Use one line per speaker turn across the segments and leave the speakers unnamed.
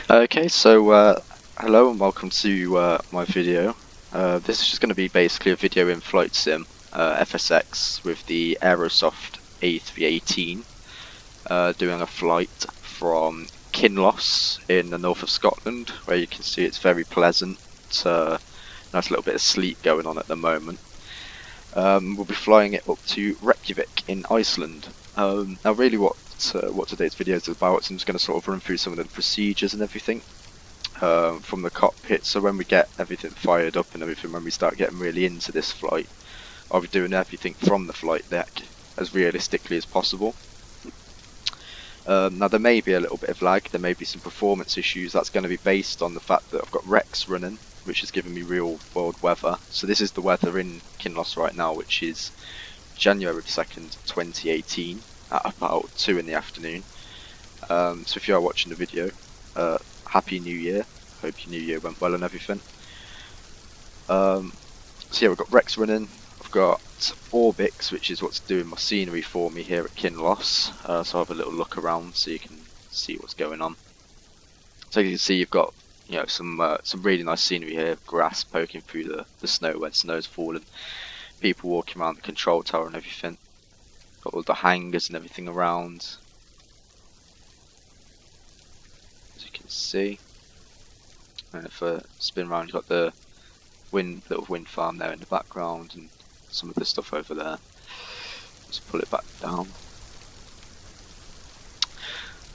Okay, so hello and welcome to my video. This is just going to be basically a video in flight sim, FSX, with the Aerosoft A318, doing a flight from Kinloss in the north of Scotland, where you can see it's very pleasant. Nice little bit of sleep going on at the moment. We'll be flying it up to Rekjavik in Iceland. Now really what today's video is about, so I'm just going to sort of run through some of the procedures and everything from the cockpit, so when we get everything fired up and everything, when we start getting really into this flight, I'll be doing everything from the flight deck as realistically as possible. Now there may be a little bit of lag, there may be some performance issues. That's going to be based on the fact that I've got Rex running, which is giving me real world weather. So this is the weather in Kinloss right now, which is January 2nd, 2018 at about 2 in the afternoon. So if you are watching the video, Happy New Year. Hope your New Year went well and everything. So yeah, we've got Rex running. I've got Orbix, which is what's doing my scenery for me here at Kinloss. So I'll have a little look around so you can see what's going on. So you can see you've got, you know, some really nice scenery here. Grass poking through the snow where the snow's fallen. People walking around the control tower and everything. Got all the hangars and everything around. As you can see. And if I spin around, you've got the little wind farm there in the background and some of the stuff over there. Just pull it back down.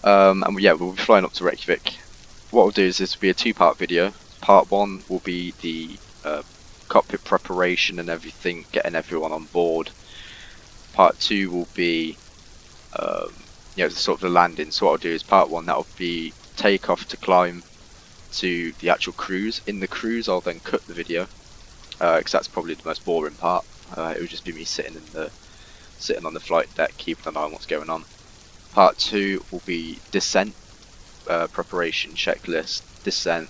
And yeah, we'll be flying up to Rekjavik. What I'll do is this will be a two-part video. Part 1 will be the cockpit preparation and everything, getting everyone on board. Part 2 will be you know, sort of the landing. So what I'll do is Part 1, that'll be takeoff to climb to the actual cruise. In the cruise I'll then cut the video, because that's probably the most boring part. It would just be me sitting on the flight deck, keeping an eye on what's going on. Part 2 will be descent, preparation checklist, descent,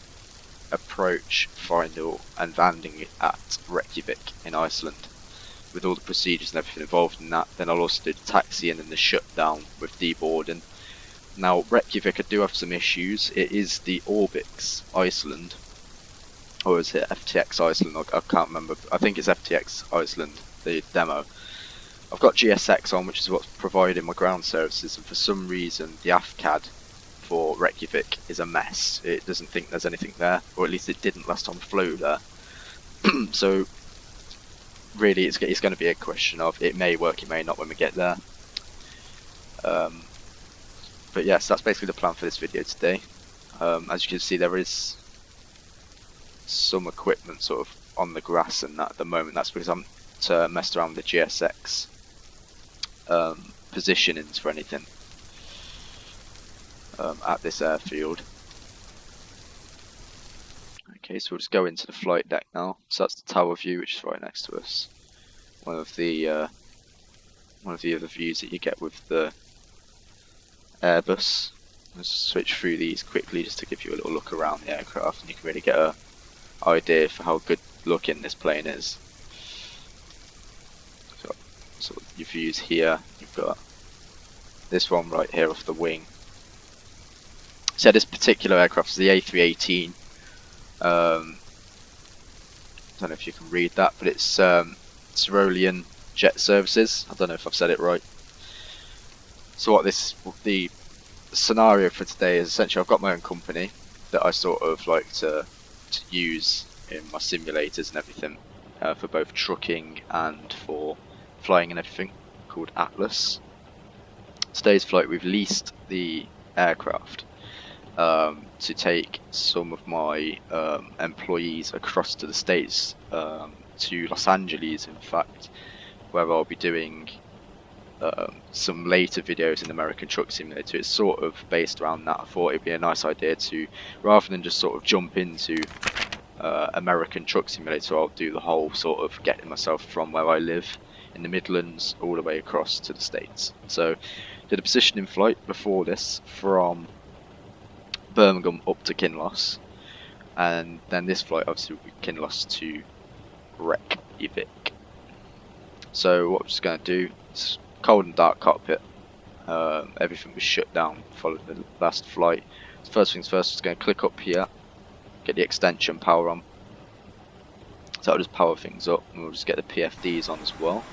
approach, final, and landing at Rekjavik in Iceland, with all the procedures and everything involved in that. Then I'll also do the taxi and then the shutdown with deboarding. Now, Rekjavik, I do have some issues. It is the Orbix Iceland, or is it FTX Iceland? I can't remember. I think it's FTX Iceland, the demo. I've got GSX on, which is what's providing my ground services, and for some reason the AFCAD for Rekjavik is a mess. It doesn't think there's anything there, or at least it didn't last time I flew there. So really it's going to be a question of it may work, it may not when we get there. But yes, that's basically the plan for this video today. As you can see, there is some equipment sort of on the grass and that at the moment. That's because I'm messed around with the GSX positionings for anything at this airfield. Okay, so we'll just go into the flight deck now. So that's the tower view, which is right next to us. One of the other views that you get with the Airbus. Let's switch through these quickly just to give you a little look around the aircraft, and you can really get an idea for how good looking this plane is. So, sort of your views here. You've got this one right here off the wing. So this particular aircraft is the A318. Don't know if you can read that, but it's Tyrolean Jet Services. I don't know if I've said it right. So what the scenario for today is essentially I've got my own company that I sort of like to use in my simulators and everything, for both trucking and for flying and everything, called Atlas. Today's flight we've leased the aircraft to take some of my employees across to the States, to Los Angeles in fact, where I'll be doing some later videos in American Truck Simulator. It's sort of based around that. I thought it'd be a nice idea to, rather than just sort of jump into American Truck Simulator, I'll do the whole sort of getting myself from where I live in the Midlands all the way across to the States. So did a positioning flight before this from Birmingham up to Kinloss, and then this flight obviously will be Kinloss to Rekjavik. So what I'm just going to do is cold and dark cockpit. Everything was shut down following the last flight. First things first, just going to click up here, get the extension power on. So I'll just power things up, and we'll just get the PFDs on as well.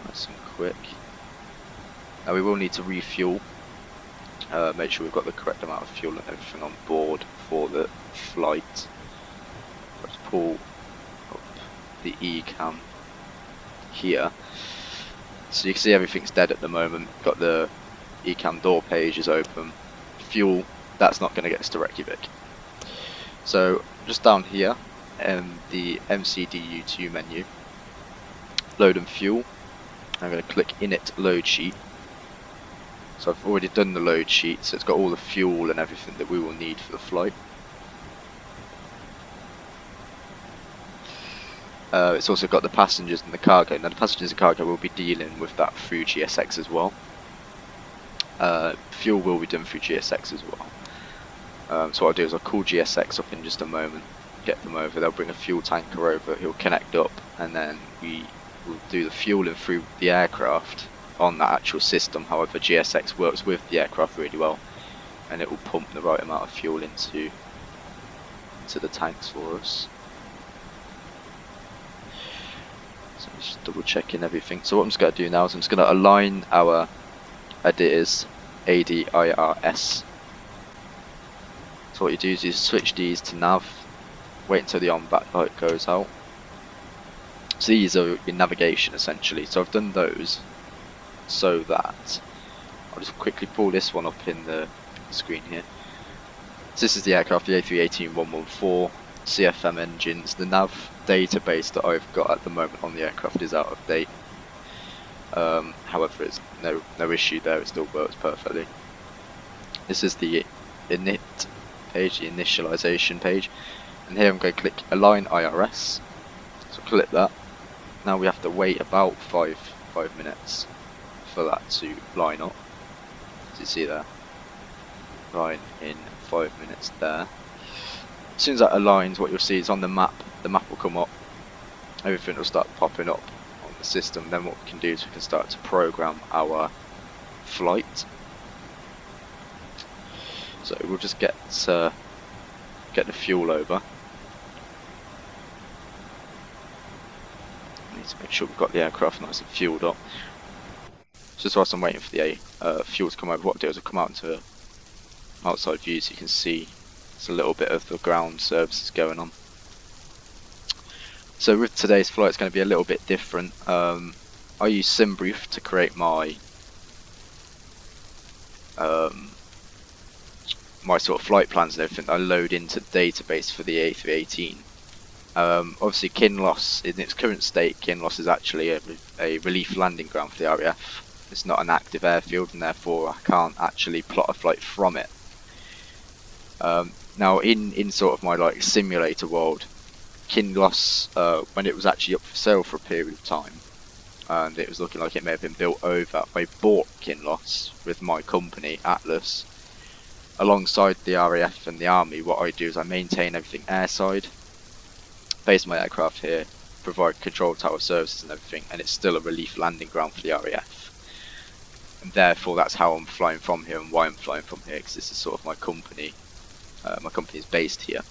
Nice and quick. Now we will need to refuel. Make sure we've got the correct amount of fuel and everything on board for the flight. Let's pull up the E-cam here. So you can see everything's dead at the moment. Got the E-cam door page is open. Fuel, that's not going to get us to Rekjavik. So just down here, the MCDU2 menu, load and fuel. I'm going to click init load sheet. So I've already done the load sheet, so it's got all the fuel and everything that we will need for the flight. It's also got the passengers and the cargo. Now the passengers and cargo will be dealing with that through GSX as well. Fuel will be done through GSX as well. So what I'll do is I'll call GSX up in just a moment, get them over, they'll bring a fuel tanker over, he'll connect up, and then we will do the fueling through the aircraft on that actual system. However, GSX works with the aircraft really well, and it will pump the right amount of fuel into the tanks for us. So just double checking everything. So what I'm just going to do now is I'm just going to align our editors, ADIRS. So what you do is you switch these to nav, wait until the on back light goes out. So these are your navigation essentially. So I've done those so that I'll just quickly pull this one up in the screen here. So this is the aircraft, the A318-114 CFM engines. The nav database that I've got at the moment on the aircraft is out of date. However, it's no issue there, it still works perfectly. This is the init page, the initialization page, and here I'm going to click align IRS. So click that. Now we have to wait about five minutes for that to line up. As you see there, line in 5 minutes there. As soon as that aligns, what you'll see is on the map will come up, everything will start popping up on the system. Then what we can do is we can start to program our flight. So we'll just get the fuel over. Need to make sure we've got the aircraft nice and fueled up. Just whilst I'm waiting for the fuel to come over, what I'll do is I'll come out into outside view so you can see there's a little bit of the ground services going on. So with today's flight it's going to be a little bit different. I use SimBrief to create my my sort of flight plans and everything that I load into the database for the A318. Obviously Kinloss, in its current state, Kinloss is actually a relief landing ground for the RAF. It's not an active airfield and therefore I can't actually plot a flight from it. Now in sort of my like simulator world, Kinloss, when it was actually up for sale for a period of time, and it was looking like it may have been built over, I bought Kinloss with my company, Atlas. Alongside the RAF and the Army, what I do is I maintain everything airside, base my aircraft here, provide control tower services and everything, and it's still a relief landing ground for the RAF. And therefore that's how I'm flying from here and why I'm flying from here, because this is sort of my company. My company is based here.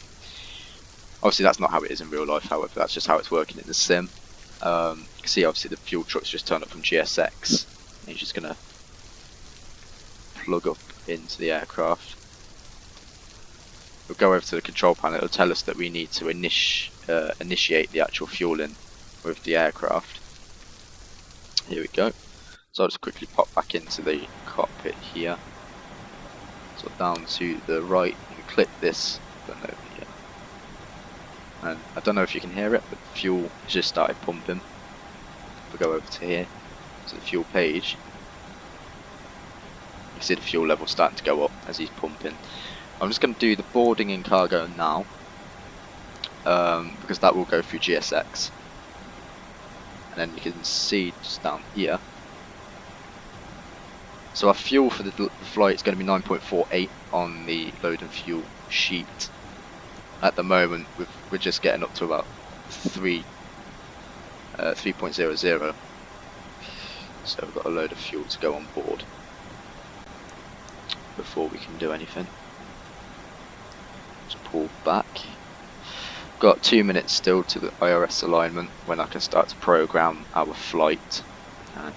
Obviously that's not how it is in real life, however that's just how it's working in the sim. You can see obviously the fuel truck's just turned up from GSX, and he's just going to plug up into the aircraft. We'll go over to the control panel, it'll tell us that we need to initiate the actual fueling with the aircraft. Here we go. So I'll just quickly pop back into the cockpit here. So down to the right, you can click this button over here. And I don't know if you can hear it, but fuel has just started pumping. We'll go over to here, to the fuel page. You can see the fuel level starting to go up as he's pumping. I'm just going to do the boarding and cargo now, because that will go through GSX. And then you can see just down here. So our fuel for the flight is going to be 9.48 on the load and fuel sheet. At the moment, we're just getting up to about 3.00. So we've got a load of fuel to go on board. before we can do anything. Just pull back. Got 2 minutes still to the IRS alignment when I can start to program our flight and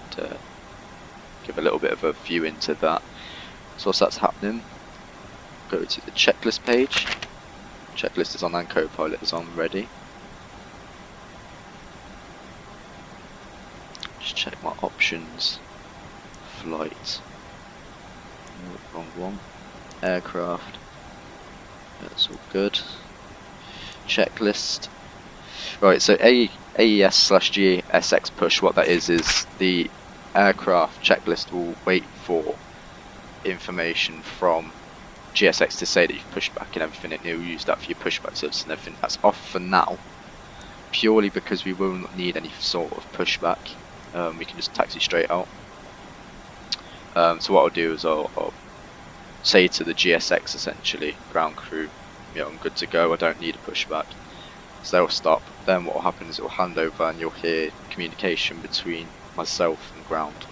give a little bit of a view into that. So whilst that's happening, go to the checklist page. Checklist is on and Copilot is on ready. Just check my options. Flight. No, wrong one. Aircraft. That's all good. Checklist. Right, so AES/GSX push, what that is the aircraft checklist will wait for information from GSX to say that you've pushed back and everything, and you'll use that for your pushback service and everything. That's off for now, purely because we will not need any sort of pushback. We can just taxi straight out. So what I'll do is I'll say to the GSX, essentially, ground crew, you know, I'm good to go, I don't need a pushback. So they'll stop. Then what will happen is it will hand over and you'll hear communication between myself and ground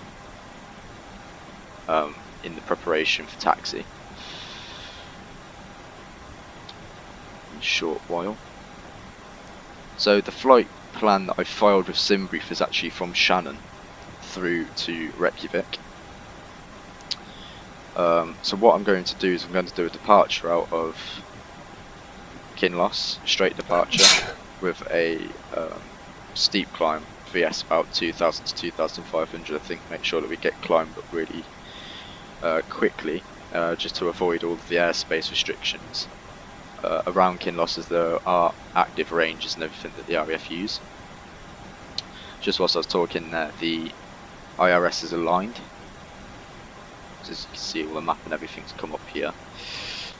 in the preparation for taxi. In a short while. So the flight plan that I filed with SimBrief is actually from Shannon through to Rekjavik. So what I'm going to do is I'm going to do a departure out of Kinloss, straight departure with a steep climb, VS about 2,000 to 2,500 I think, make sure that we get climbed up really quickly, just to avoid all of the airspace restrictions around Kinloss, as there are active ranges and everything that the RAF use. Just whilst I was talking there, the IRS is aligned. As you can see, all the map and everything's come up here.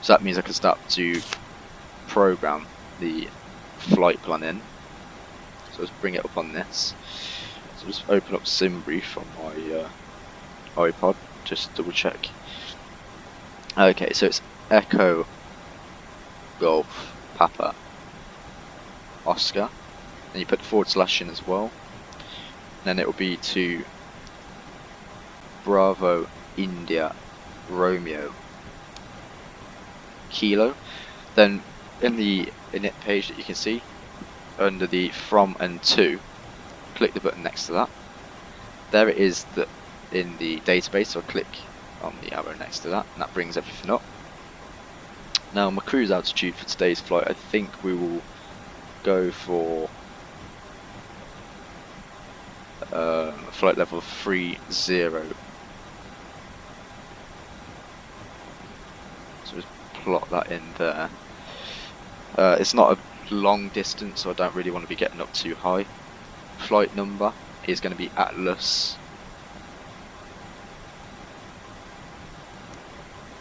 So that means I can start to program the flight plan in. So let's bring it up on this. So just open up SimBrief on my iPod, just double check. Okay, so it's Echo Golf Papa Oscar, and you put the / in as well. And then it will be to Bravo India Romeo Kilo. Then in the init page that you can see, under the from and to, click the button next to that. There it is that in the database, so I'll click on the arrow next to that, and that brings everything up. Now my cruise altitude for today's flight, I think we will go for flight level 30. So just plot that in there. It's not a long distance, so I don't really want to be getting up too high. Flight number is going to be Atlas,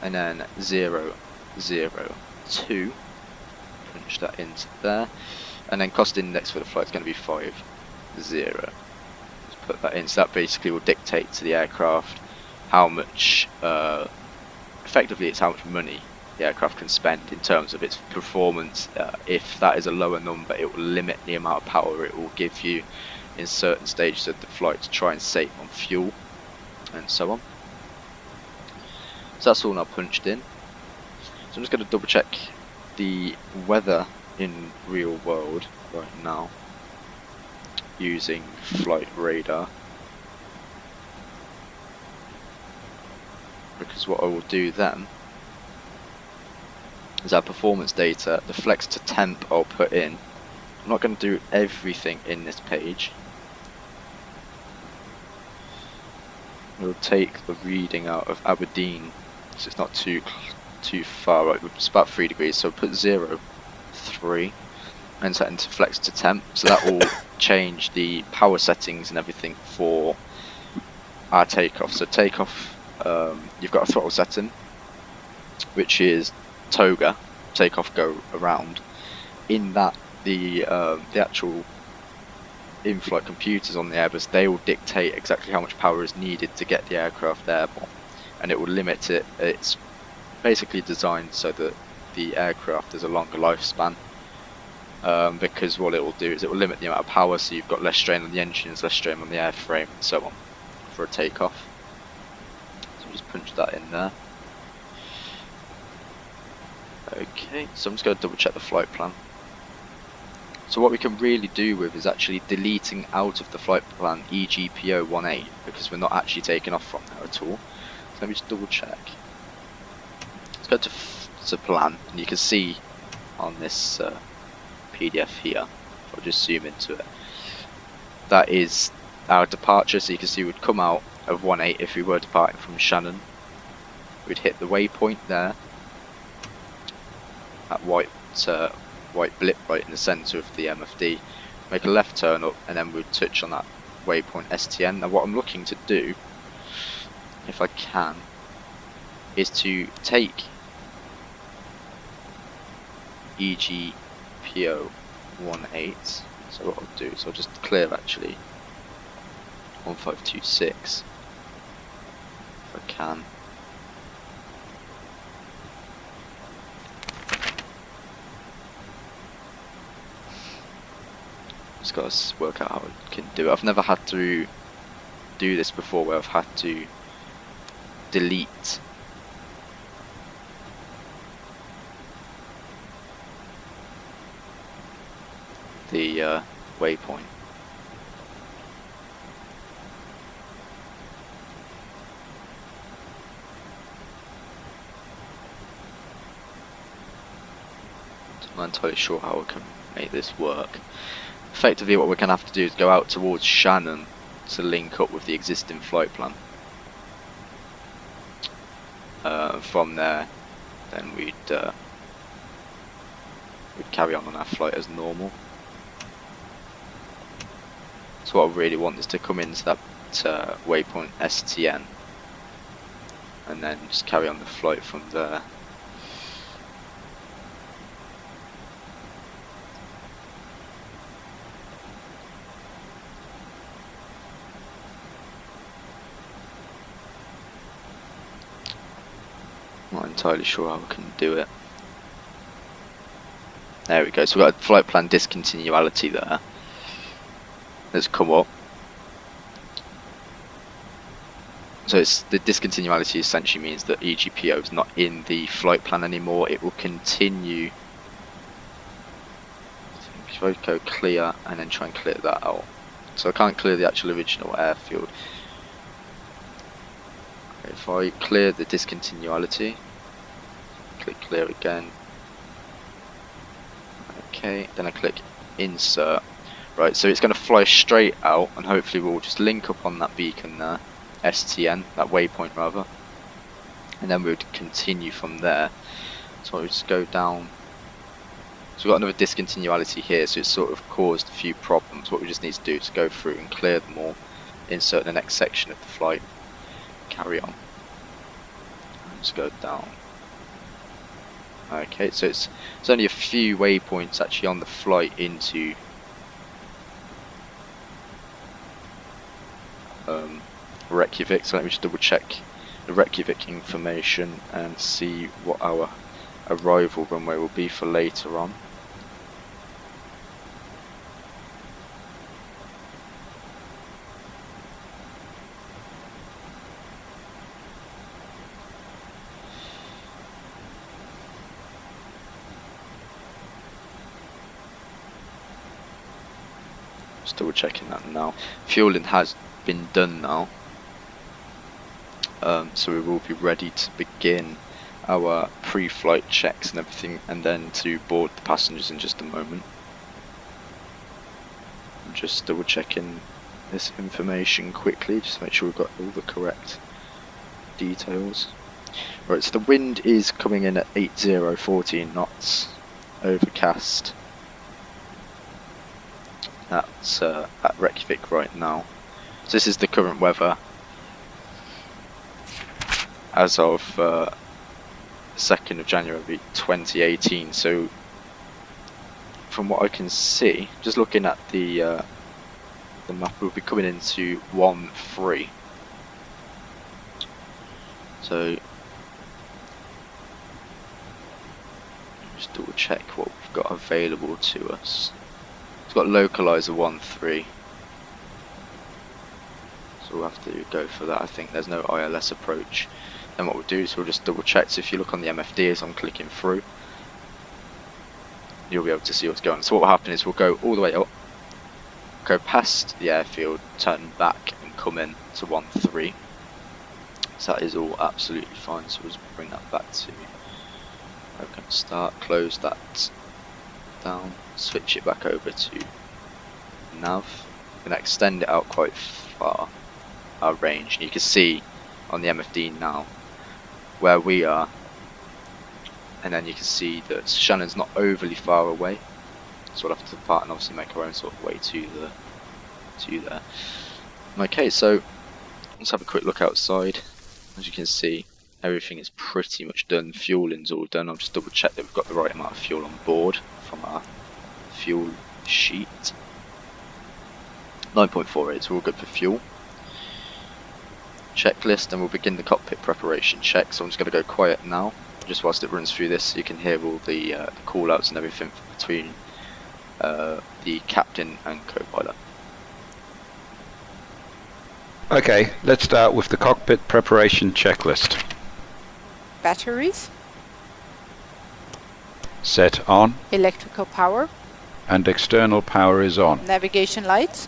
and then 002. Punch that into there, and then cost index for the flight is going to be 50. Let's put that in. So that basically will dictate to the aircraft how much, effectively it's how much money the aircraft can spend in terms of its performance. If that is a lower number, it will limit the amount of power it will give you in certain stages of the flight to try and save on fuel and so on. So that's all now punched in. So I'm just going to double check the weather in real world right now using flight radar, because what I will do then is our performance data, the flex to temp I'll put in. I'm not going to do everything in this page. We'll take the reading out of Aberdeen, so it's not too far, right? It's about 3 degrees, so put 0.3 and set into flex to temp. So that will change the power settings and everything for our takeoff. So takeoff, you've got a throttle setting, which is toga, takeoff go around. In that, the actual in-flight computers on the Airbus, they will dictate exactly how much power is needed to get the aircraft airborne, and it will limit it. It's basically designed so that the aircraft has a longer lifespan, because what it will do is it will limit the amount of power, so you've got less strain on the engines, less strain on the airframe, and so on for a takeoff. So just punch that in there. Okay, so I'm just going to double check the flight plan. So what we can really do with is actually deleting out of the flight plan EGPO-18 because we're not actually taking off from there at all. So let me just double check. Let's go to plan, and you can see on this PDF here, I'll just zoom into it, that is our departure. So you can see we'd come out of 18 if we were departing from Shannon. We'd hit the waypoint there, that white blip right in the centre of the MFD, make a left turn up, and then we'd touch on that waypoint STN. Now what I'm looking to do, if I can, is to take EGPO-18. So what I'll do is I'll just clear actually 1526 if I can. Just got to work out how I can do it. I've never had to do this before where I've had to delete the waypoint. I'm not entirely sure how I can make this work. Effectively what we're going to have to do is go out towards Shannon to link up with the existing flight plan. From there, then we'd carry on our flight as normal. So what I really want is to come into that waypoint STN and then just carry on the flight from there. Not entirely sure how I can do it. There we go, so we've got a flight plan discontinuality there. Let's come up. So it's the discontinuality essentially means that EGPO is not in the flight plan anymore. It will continue. If I go clear and then try and clear that out. So I can't clear the actual original airfield. If I clear the discontinuality, click clear again. Okay, then I click insert. Right, so it's going to fly straight out, and hopefully we'll just link up on that beacon there, STN, that waypoint rather, and then we would continue from there. So I'll just go down. So we've got another discontinuality here, so it's sort of caused a few problems. What we just need to do is go through and clear them all, insert the next section of the flight, carry on. Let's go down. Okay, so it's only a few waypoints actually on the flight into Rekjavik, so let me just double check the Rekjavik information and see what our arrival runway will be for later on. Just double checking that now. Fueling has been done now. So we will be ready to begin our pre-flight checks and everything, and then to board the passengers in just a moment. I'm just double checking this information quickly, just to make sure we've got all the correct details. Right, so the wind is coming in at 8014 knots, overcast. That's at Rekjavik right now. So this is the current weather as of 2nd of January 2018. So from what I can see, just looking at the map, we'll be coming into 13. So just double check what we've got available to us. It's got localizer 13. So we'll have to go for that. I think there's no ILS approach. Then what we'll do is we'll just double check. So if you look on the MFD as I'm clicking through, you'll be able to see what's going on. So what will happen is we'll go all the way up, go past the airfield, turn back and come in to 1-3. So that is all absolutely fine. So we'll just bring that back to where we're going to start, close that down, switch it back over to nav. We're going to extend it out quite far, our range, and you can see on the MFD now where we are, and then you can see that Shannon's not overly far away, so we'll have to depart and obviously make our own sort of way to there. Okay, so let's have a quick look outside. As you can see, everything is pretty much done. Fueling's all done. I'll just double check that we've got the right amount of fuel on board from our fuel sheet. 9.48, so we're all good for fuel. Checklist, and we'll begin the cockpit preparation check. So I'm just going to go quiet now, just whilst it runs through this, so you can hear all the call outs and everything between the captain and co-pilot.
Okay, let's start with the cockpit preparation checklist.
Batteries,
Set on,
electrical power,
and external power is on.
navigation lights,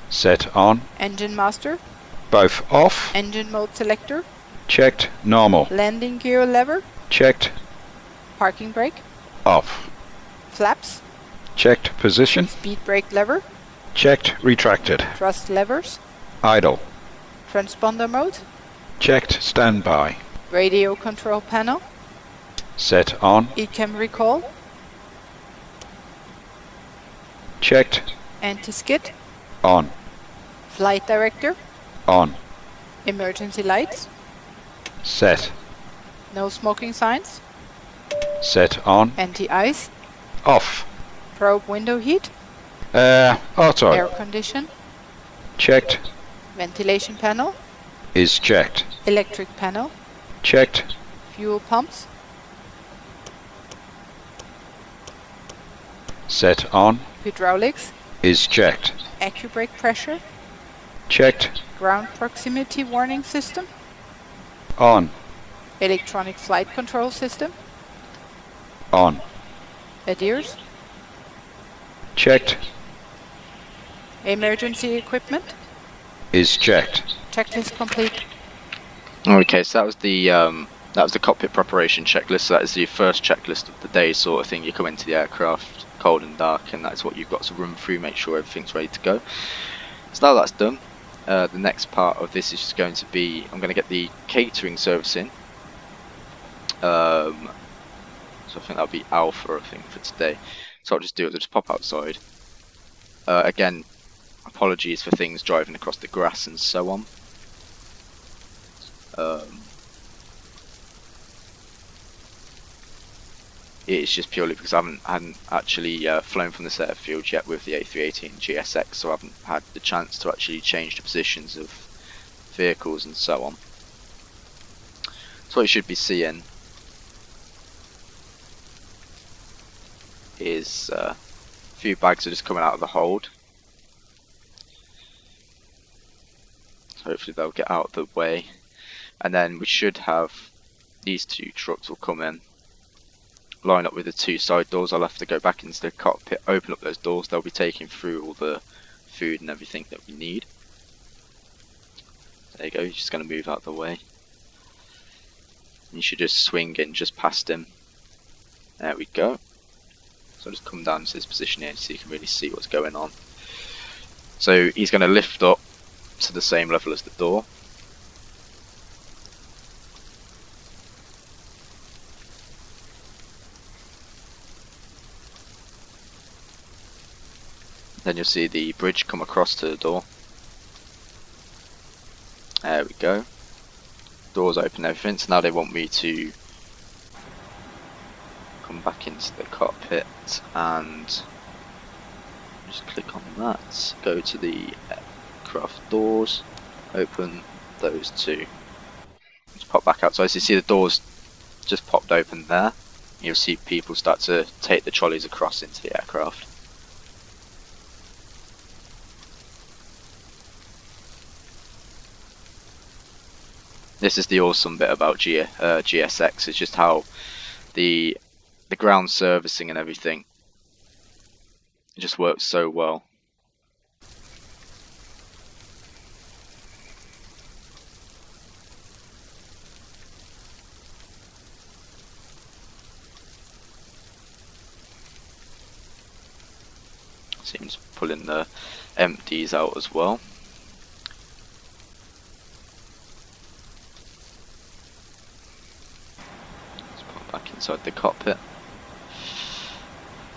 Set on,
engine master,
both off,
engine mode selector,
checked, normal,
landing gear lever,
checked,
parking brake,
off,
flaps,
checked position,
speed brake lever,
checked, retracted,
thrust levers,
idle,
transponder mode,
checked, standby,
radio control panel,
set on,
ECAM recall,
checked,
anti-skid,
on,
flight director,
on,
emergency lights,
set,
no smoking signs,
set on,
anti-ice,
off,
probe window heat,
auto,
air condition,
checked,
ventilation panel,
is checked,
electric panel,
checked,
fuel pumps,
set on,
hydraulics,
is checked,
AccuBrake pressure,
checked,
ground proximity warning system,
on,
electronic flight control system,
on,
ADIRS,
checked,
emergency equipment,
is checked.
checklist complete.
Okay, so that was the cockpit preparation checklist. So that is the first checklist of the day, sort of thing. You come into the aircraft, cold and dark, and that's what you've got to run through. Make sure everything's ready to go. So now that's done, the next part of this is just going to be, I'm going to get the catering service in. So I think that'll be Alpha, I think, for today. So I'll just do it. I'll just pop outside. Again, apologies for things driving across the grass and so on. It's just purely because I hadn't actually flown from this airfield yet with the A318 GSX, so I haven't had the chance to actually change the positions of vehicles and so on. So what you should be seeing is a few bags are just coming out of the hold. So hopefully they'll get out of the way, and then we should have these two trucks will come in, line up with the two side doors. I'll have to go back into the cockpit, open up those doors. They'll be taking through all the food and everything that we need. There you go, he's just going to move out of the way. You should just swing in just past him. There we go. So I'll just come down to this position here so you can really see what's going on. So he's going to lift up to the same level as the door. Then you'll see the bridge come across to the door. There we go. Doors open, everything. So now they want me to come back into the cockpit and just click on that. Go to the aircraft doors, open those two. Just pop back out. So as you see, the doors just popped open there. You'll see people start to take the trolleys across into the aircraft. This is the awesome bit about GSX, it's just how the the ground servicing and everything, it just works so well. Seems pulling the empties out as well. Let's put it back inside the cockpit.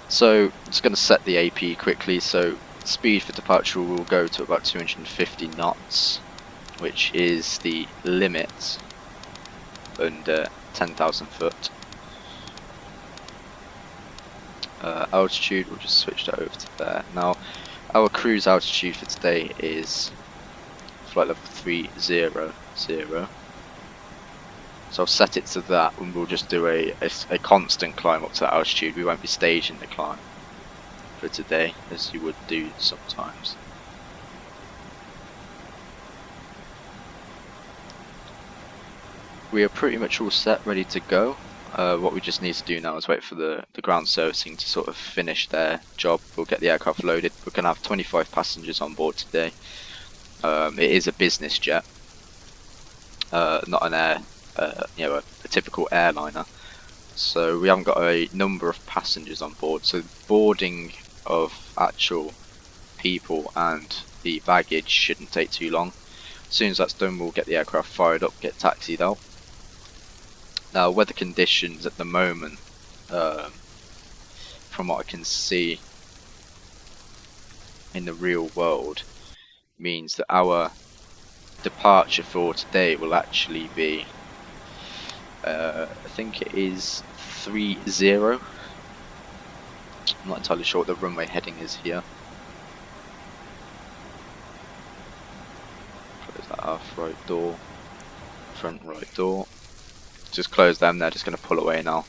So just going to set the AP quickly. So speed for departure will go to about 250 knots, which is the limit under 10,000 foot. Altitude, we'll just switch that over to there. Now, our cruise altitude for today is flight level 300. So I'll set it to that, and we'll just do a constant climb up to that altitude. We won't be staging the climb for today, as you would do sometimes. We are pretty much all set, ready to go. What we just need to do now is wait for the ground servicing to sort of finish their job. We'll get the aircraft loaded. We're going to have 25 passengers on board today. It is a business jet, not an a typical airliner. So we haven't got a number of passengers on board. So boarding of actual people and the baggage shouldn't take too long. As soon as that's done, we'll get the aircraft fired up, get taxied out. Now, weather conditions at the moment, from what I can see in the real world, means that our departure for today will actually be, I think it is 30. I'm not entirely sure what the runway heading is here. Close that aft right door, front right door. Just close them, they're just going to pull away now.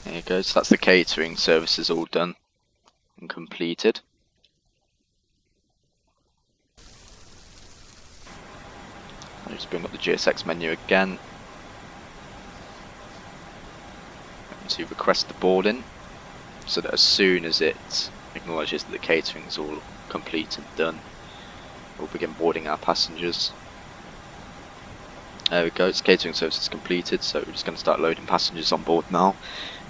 There you go, so that's the catering services all done and completed. I'll just bring up the GSX menu again. To request the boarding, so that as soon as it acknowledges that the catering is all complete and done, we'll begin boarding our passengers. There we go, it's catering services completed, so we're just going to start loading passengers on board now.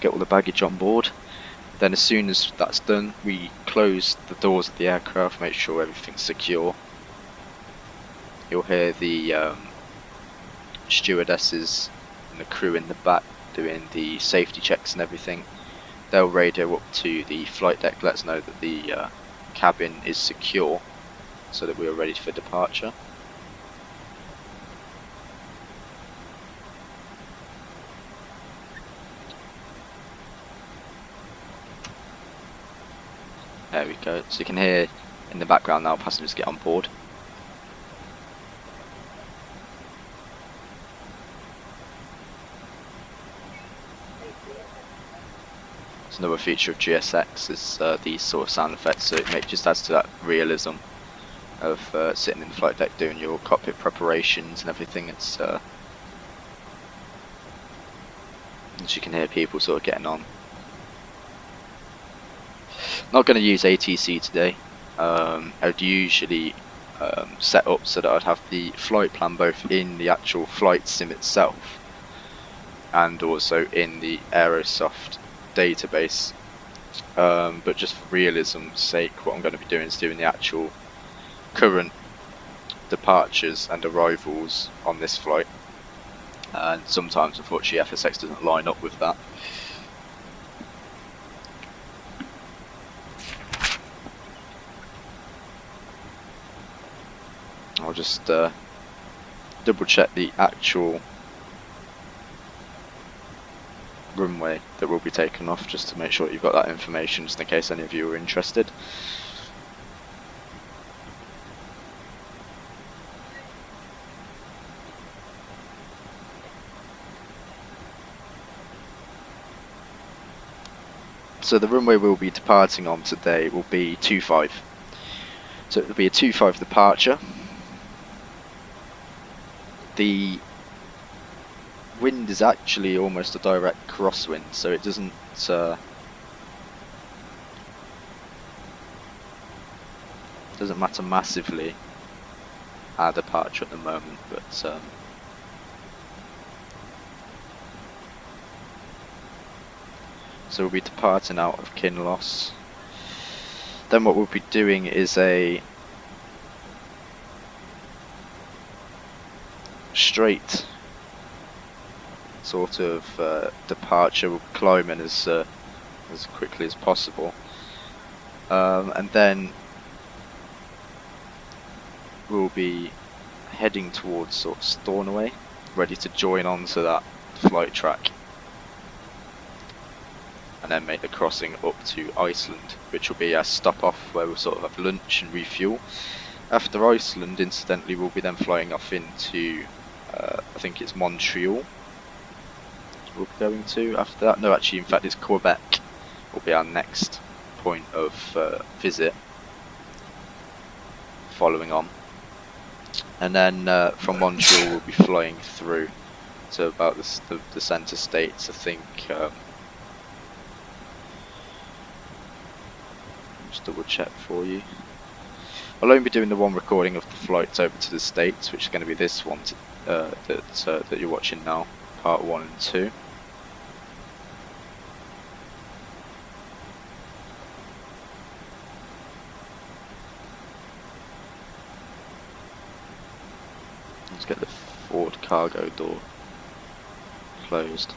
Get all the baggage on board. Then as soon as that's done, we close the doors of the aircraft, make sure everything's secure. You'll hear the stewardesses and the crew in the back doing the safety checks and everything. They'll radio up to the flight deck, let us know that the cabin is secure, so that we are ready for departure. There we go, so you can hear in the background now passengers get on board. It's another feature of GSX is these sort of sound effects, so it just adds to that realism of sitting in the flight deck doing your cockpit preparations and everything. It's as you can hear people sort of getting on. Not going to use ATC today. I'd usually set up so that I'd have the flight plan both in the actual flight sim itself and also in the Aerosoft database. But just for realism's sake, what I'm going to be doing is doing the actual current departures and arrivals on this flight. And sometimes, unfortunately, FSX doesn't line up with that. I'll just double check the actual runway that will be taken off, just to make sure you've got that information, just in case any of you are interested. So the runway we'll be departing on today will be 25. So it will be a 25 departure. The wind is actually almost a direct crosswind, so it doesn't matter massively our departure at the moment, but so we'll be departing out of Kinloss. Then what we'll be doing is a straight sort of departure. We'll be climbing as quickly as possible, and then we'll be heading towards sort of Stornoway, ready to join onto that flight track, and then make the crossing up to Iceland, which will be a stop off where we'll sort of have lunch and refuel. After Iceland, incidentally, we'll be then flying off into I think it's Montreal we'll be going to after that. No, actually, in fact, it's Quebec will be our next point of visit following on. And then from Montreal we'll be flying through to about the centre states, I think. Just double check for you. I'll only be doing the one recording of the flights over to the States, which is going to be this one that you're watching now, part 1 and 2. Let's get the forward cargo door closed.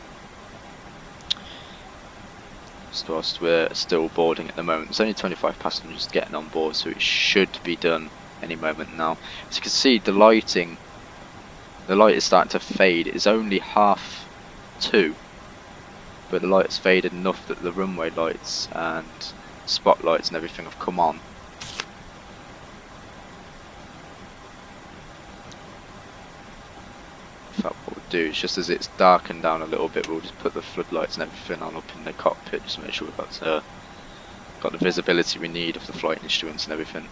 Whilst we're still boarding at the moment. There's only 25 passengers getting on board, so it should be done any moment now. As you can see, the light is starting to fade. It's only 2:30, but the light has faded enough that the runway lights and spotlights and everything have come on. In fact, what we'll do is, just as it's darkened down a little bit, we'll just put the floodlights and everything on up in the cockpit, just to make sure we've got the visibility we need of the flight instruments and everything.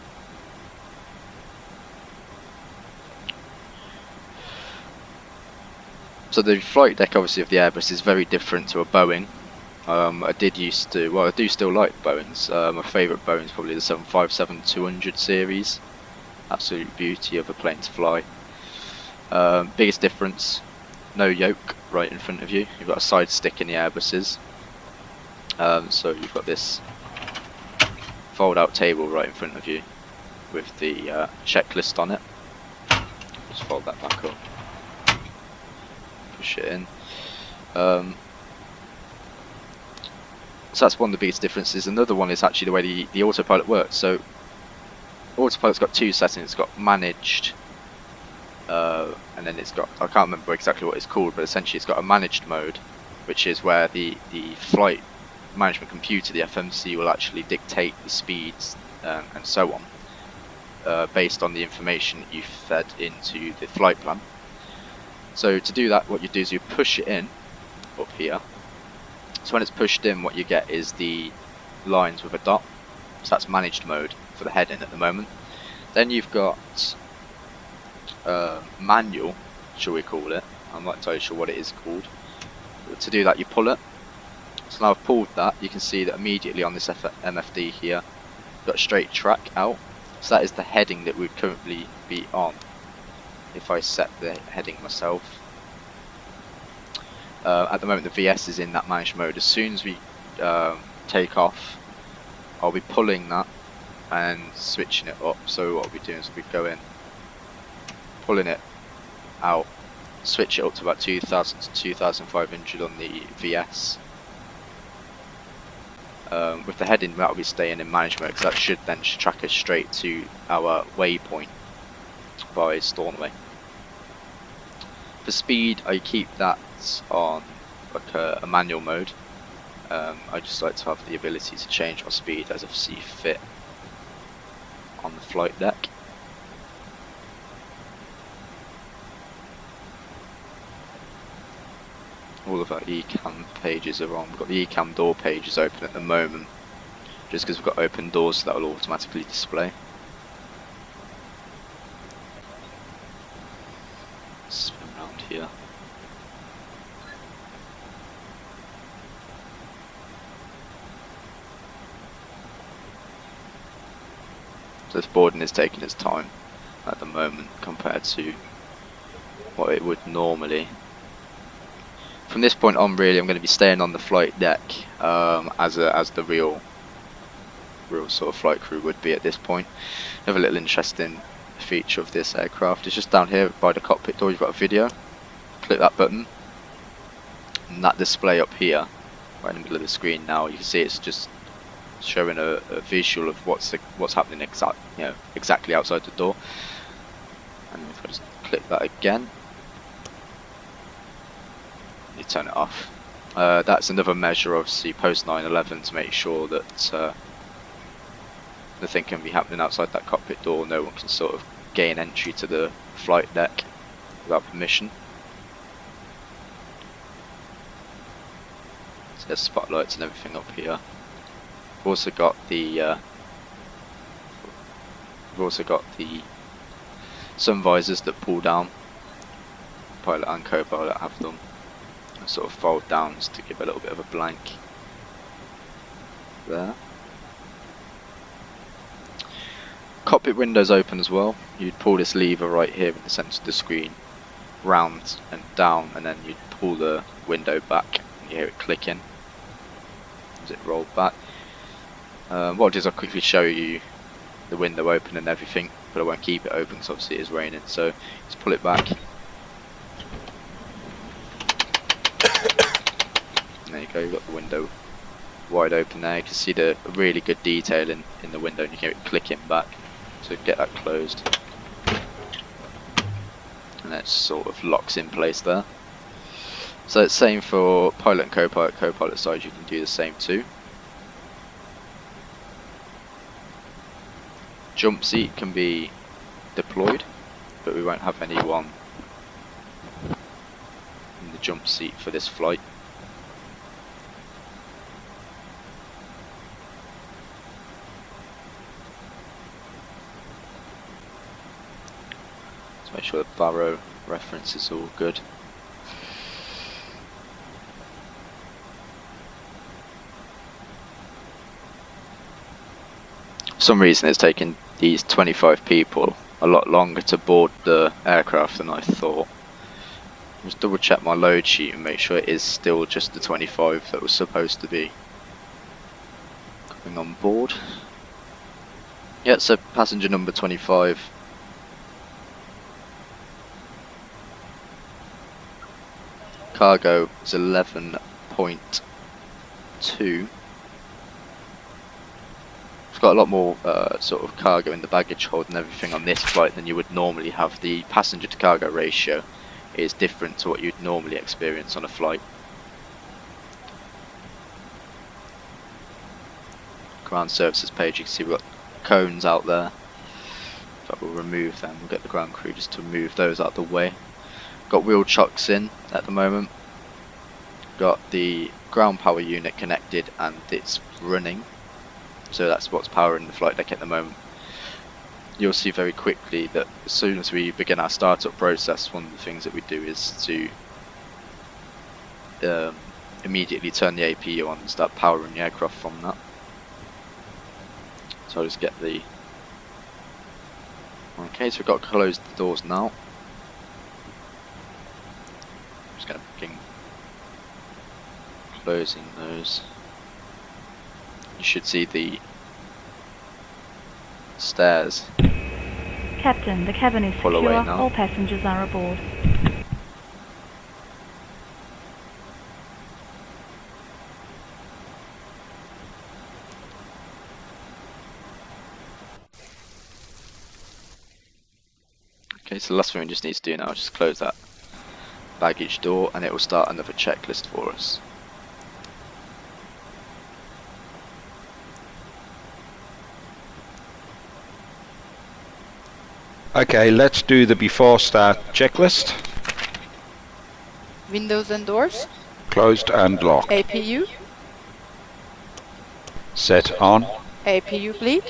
So the flight deck, obviously, of the Airbus is very different to a Boeing. I do still like Boeings. My favourite Boeing is probably the 757-200 series. Absolute beauty of a plane to fly. Biggest difference, no yoke right in front of you. You've got a side stick in the Airbuses. So you've got this fold out table right in front of you with the checklist on it. Just fold that back up, push it in. So that's one of the biggest differences. Another one is actually the way the autopilot works. So autopilot's got two settings. It's got managed, and then it's got, I can't remember exactly what it's called, but essentially it's got a managed mode, which is where the flight management computer, the FMC, will actually dictate the speeds and so on, based on the information that you've fed into the flight plan. So to do that, what you do is you push it in up here. So when it's pushed in, what you get is the lines with a dot. So that's managed mode for the heading at the moment. Then you've got manual, shall we call it. I'm not entirely sure what it is called. But to do that, you pull it. So now I've pulled that, you can see that immediately on this MFD here, you've got a straight track out. So that is the heading that would currently be on if I set the heading myself. At the moment the VS is in that managed mode. As soon as we take off, I'll be pulling that and switching it up. So what I'll be doing is we go in, pulling it out, switch it up to about 2000 to 2500 on the VS. With the heading, that will be staying in management, because that should then track us straight to our waypoint by Stornoway. For speed, I keep that on like a manual mode. I just like to have the ability to change my speed as I see fit on the flight deck. all of our ECAM pages are on. We've got the ECAM door pages open at the moment, just because we've got open doors, so that will automatically display. Spin around here. So this boarding is taking its time at the moment compared to what it would normally. From this point on, really, I'm going to be staying on the flight deck as the real sort of flight crew would be at this point. Another little interesting feature of this aircraft is just down here by the cockpit door. You've got a video. Click that button, and that display up here, right in the middle of the screen. Now you can see it's just showing a visual of what's happening exactly outside the door. And if I just click that again, you turn it off. That's another measure, obviously, post 9/11, to make sure that nothing can be happening outside that cockpit door. No one can sort of gain entry to the flight deck without permission. So there's spotlights and everything up here. We've also got the sun visors that pull down. Pilot and co-pilot have them, and sort of fold down just to give a little bit of a blank there. Cockpit windows open as well. You'd pull this lever right here in the centre of the screen, round and down, and then you'd pull the window back. You hear it clicking as it rolled back. What I'll do is I'll quickly show you the window open and everything, but I won't keep it open because obviously it is raining. So just pull it back. And there you go, you've got the window wide open there. You can see the really good detail in the window, and you hear it clicking back. So get that closed, and that sort of locks in place there. So it's same for pilot and co-pilot. Co-pilot side, you can do the same too. Jump seat can be deployed, but we won't have anyone in the jump seat for this flight. Let's make sure the Barrow reference is all good. For some reason it's taken these 25 people a lot longer to board the aircraft than I thought. Just double check my load sheet and make sure it is still just the 25 that was supposed to be coming on board. Yeah, so passenger number 25. Cargo is 11.2. It's got a lot more sort of cargo in the baggage hold and everything on this flight than you would normally have. The passenger to cargo ratio is different to what you'd normally experience on a flight. Ground services page, you can see we've got cones out there. But we'll remove them, we'll get the ground crew just to move those out of the way. Got wheel chocks in at the moment. Got the ground power unit connected and it's running. So that's what's powering the flight deck at the moment. You'll see very quickly that as soon as we begin our startup process, one of the things that we do is to immediately turn the APU on and start powering the aircraft from that. So I'll just get the... Okay, so we've got to close the doors now. I'm just going to begin closing those. You should see the stairs.
Captain, the cabin is
Pull
secure.
away now.
All passengers are aboard.
Okay, so the last thing we just need to do now is just close that baggage door and it will start another checklist for us.
Okay, let's do the before start checklist.
Windows and doors.
closed and locked.
APU.
Set on.
APU bleed.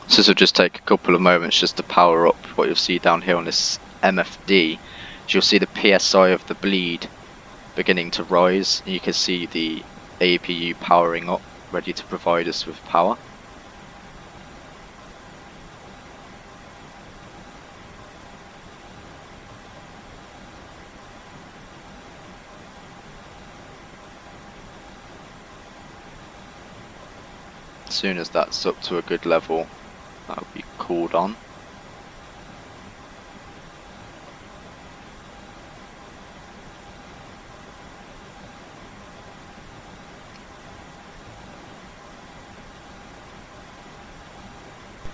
So this will just take a couple of moments just to power up. What you'll see down here on this MFD is you'll see the PSI of the bleed beginning to rise, and you can see the APU powering up, ready to provide us with power. As soon as that's up to a good level, that'll be cooled on.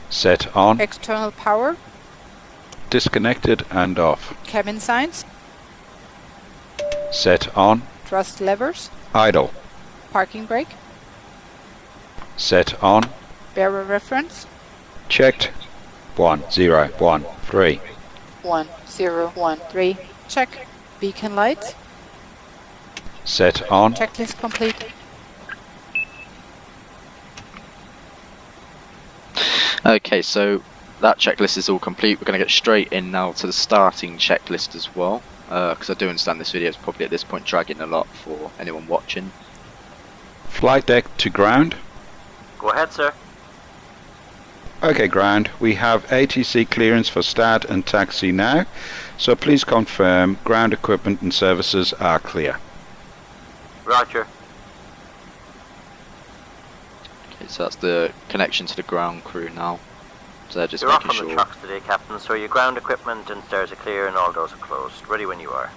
Set on.
External power.
Disconnected and off.
Cabin signs.
Set on.
Thrust levers.
Idle.
Parking brake.
Set on.
Bearer reference.
Checked. 1013.
1013. Check. Beacon lights.
Set on.
Checklist complete.
Okay, so that checklist is all complete. We're going to get straight in now to the starting checklist as well, because I do understand this video is probably at this point dragging a lot for anyone watching.
Flight deck to ground.
Go ahead, sir.
Okay, ground. We have ATC clearance for start and taxi now, so please confirm ground equipment and services are clear.
Roger.
Okay, so that's the connection to the ground crew now. So they're just
You're off
making
on the
sure.
trucks today, Captain, so your ground equipment and stairs are clear and all doors are closed. Ready when you are.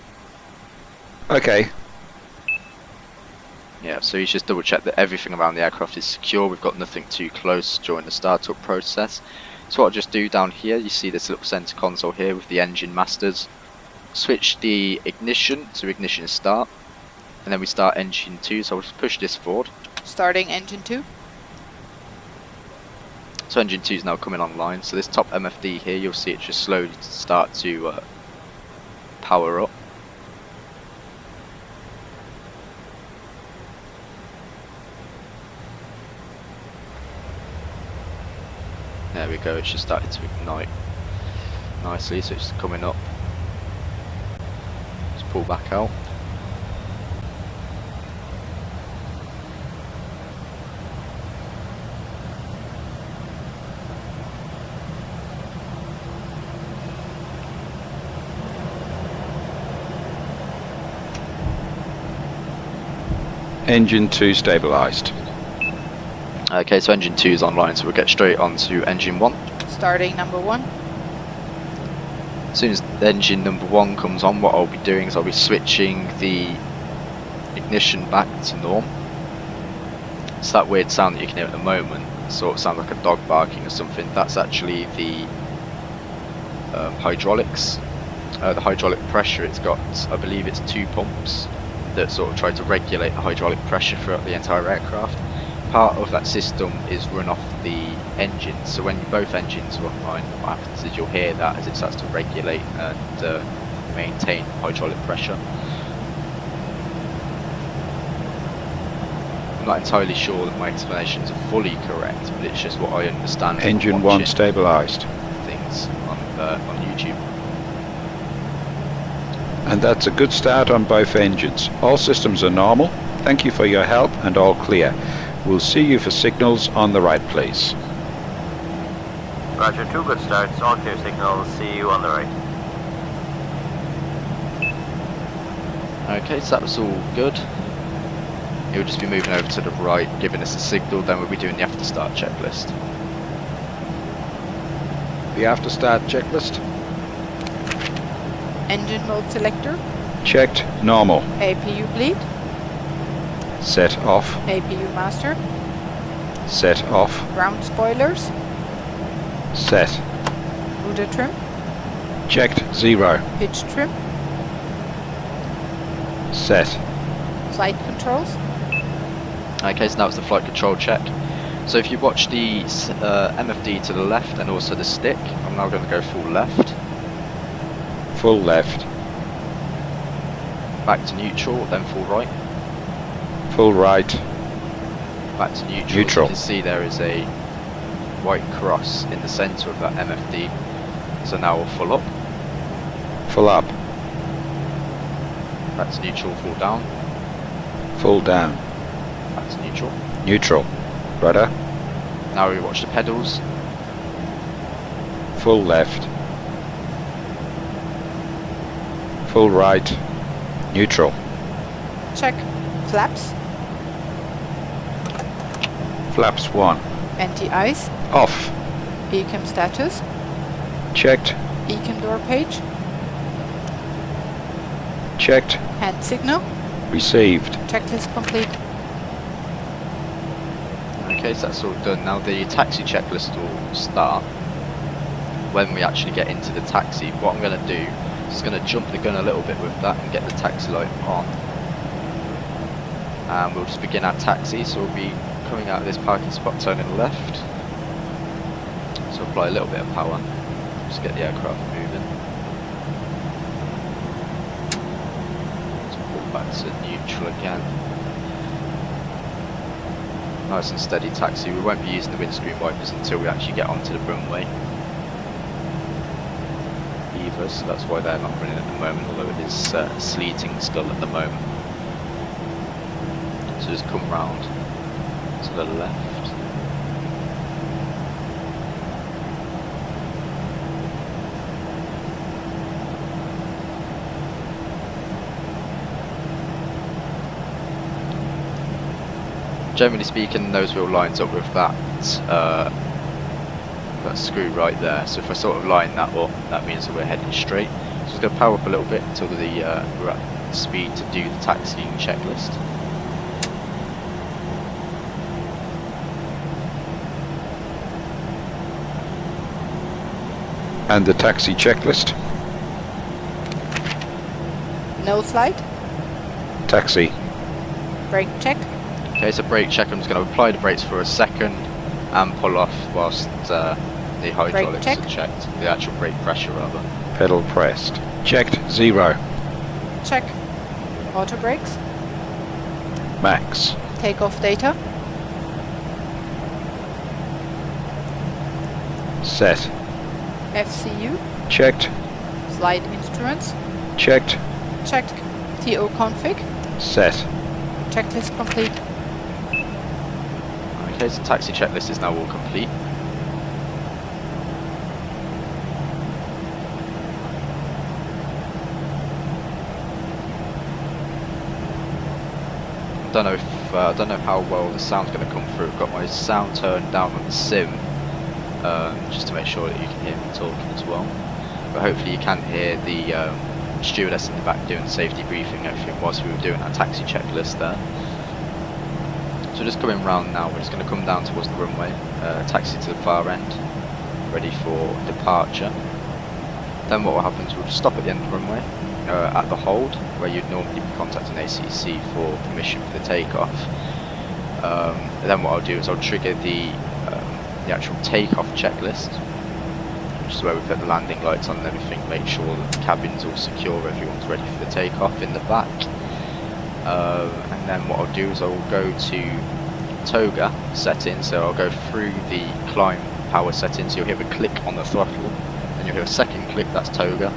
Okay,
Yeah, so you just double check that everything around the aircraft is secure. We've got nothing too close during the startup process. So what I'll just do down here, you see this little center console here with the engine masters. Switch the ignition to ignition start, and then we start engine 2, so I'll just push this forward.
Starting engine 2.
So engine 2 is now coming online, so this top MFD here, you'll see it just slowly start to power up. There we go, it's just started to ignite nicely, so it's coming up. Just pull back out.
engine 2 stabilized.
Okay, so engine 2 is online, so we'll get straight on to engine 1.
Starting number 1.
As soon as engine number 1 comes on, what I'll be doing is I'll be switching the ignition back to norm. It's that weird sound that you can hear at the moment, sort of sounds like a dog barking or something. That's actually the hydraulics, the hydraulic pressure. It's got, I believe it's 2 pumps that sort of try to regulate the hydraulic pressure throughout the entire aircraft. Part of that system is run off the engine, so when both engines are online, what happens is you'll hear that as it starts to regulate and maintain hydraulic pressure. I'm not entirely sure that my explanations are fully correct, but it's just what I understand. from
Engine 1
watching
stabilized.
things on YouTube.
And that's a good start on both engines. All systems are normal. Thank you for your help and all clear. We'll see you for signals on the right, please.
Roger, 2 good starts, all clear signals, see you on the right.
Okay, so that was all good. He'll just be moving over to the right, giving us a signal, then we'll be doing the after start checklist.
The after start checklist.
Engine mode selector.
Checked. Normal.
APU bleed.
Set off.
APU master.
Set off.
Ground spoilers.
Set.
Rudder trim.
Checked. 0.
Pitch trim.
Set.
Flight controls.
Okay, so now it's the flight control check. So if you watch the MFD to the left and also the stick, I'm now going to go full left.
Full left.
back to neutral, then full right,
Full right.
back to neutral.
Neutral.
As you can see there is a white cross in the centre of that MFD. So now we'll full up,
Full up.
back to neutral, full down,
Full down.
back to neutral.
Neutral. Rudder.
Now we watch the pedals,
Full left. Full right. Neutral.
Check. Flaps.
Flaps 1.
Anti-ice.
Off.
Ecam status.
Checked.
Ecam door page.
Checked.
Hand signal.
Received.
Checklist complete.
okay, so that's all done. Now the taxi checklist will start when we actually get into the taxi. What I'm going to do is going to jump the gun a little bit with that and get the taxi light on. And we'll just begin our taxi, so we'll be coming out of this parking spot, turning left. So apply a little bit of power, just get the aircraft moving. So pull back to neutral again. Nice and steady taxi. We won't be using the windscreen wipers until we actually get onto the runway either, so that's why they're not running at the moment, although it is sleeting still at the moment. So just come round to the left. Generally speaking, the nose wheel lines up with that screw right there. So if I sort of line that up, that means that we're heading straight. So just going to power up a little bit until we're at speed to do the taxiing checklist.
And the taxi checklist.
No slide.
Taxi.
Brake check.
Okay, so brake check. I'm just going to apply the brakes for a second and pull off whilst the hydraulics
check.
are checked. The actual brake pressure rather.
Pedal pressed. Checked. 0.
Check. Auto brakes.
Max.
Takeoff data.
Set.
FCU.
Checked.
Slide instruments.
Checked.
Checked. TO config.
Set.
Checklist complete.
Okay, so taxi checklist is now all complete. I don't know how well the sound's going to come through. I've got my sound turned down on the sim, just to make sure that you can hear me talking as well. But hopefully you can hear the stewardess in the back doing the safety briefing, everything whilst we were doing our taxi checklist there. So just coming round now, we're just going to come down towards the runway, taxi to the far end, ready for departure. Then what will happen is we'll just stop at the end of the runway, at the hold, where you'd normally be contacting ACC for permission for the takeoff. Then what I'll do is I'll trigger the actual takeoff checklist, which is where we put the landing lights on and everything, make sure that the cabin's all secure, everyone's ready for the takeoff in the back. And then what I'll do is I'll go to toga settings, so I'll go through the climb power settings. You'll hear a click on the throttle, and you'll hear a second click, that's toga.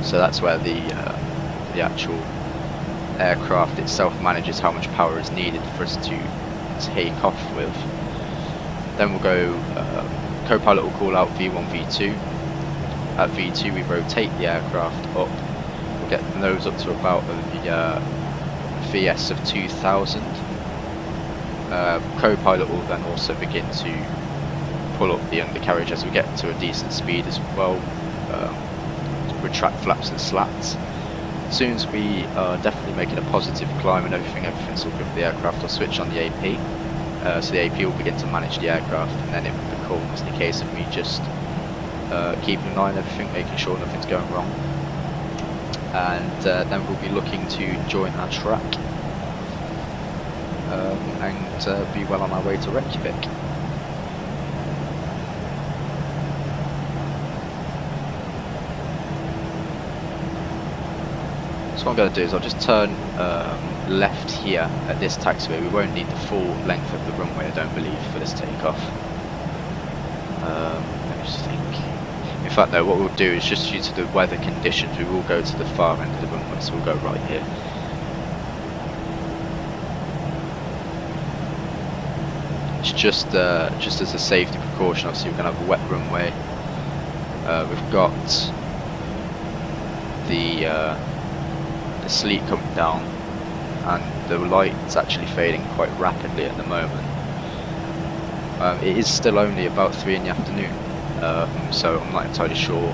So that's where the actual aircraft itself manages how much power is needed for us to take off with. Then we'll go, co-pilot will call out V1, V2. At V2 we rotate the aircraft up. We'll get the nose up to about the VS of 2000. Co-pilot will then also begin to pull up the undercarriage as we get to a decent speed as well. Retract flaps and slats. As soon as we are definitely making a positive climb and everything's all good with the aircraft, I'll switch on the AP. So the AP will begin to manage the aircraft, and then it will become the case of me just keeping an eye on everything, making sure nothing's going wrong. And then we'll be looking to join our track and be well on our way to Rekjavik. So what I'm going to do is I'll just turn left here at this taxiway. We won't need the full length of the runway, I don't believe, for this takeoff. Let me just think. In fact, no, what we'll do is just due to the weather conditions, we will go to the far end of the runway, so we'll go right here. It's just as a safety precaution. Obviously, we're going to have a wet runway. We've got the sleet coming down, and the light's actually fading quite rapidly at the moment. It is still only about 3 in the afternoon, so I'm not entirely sure.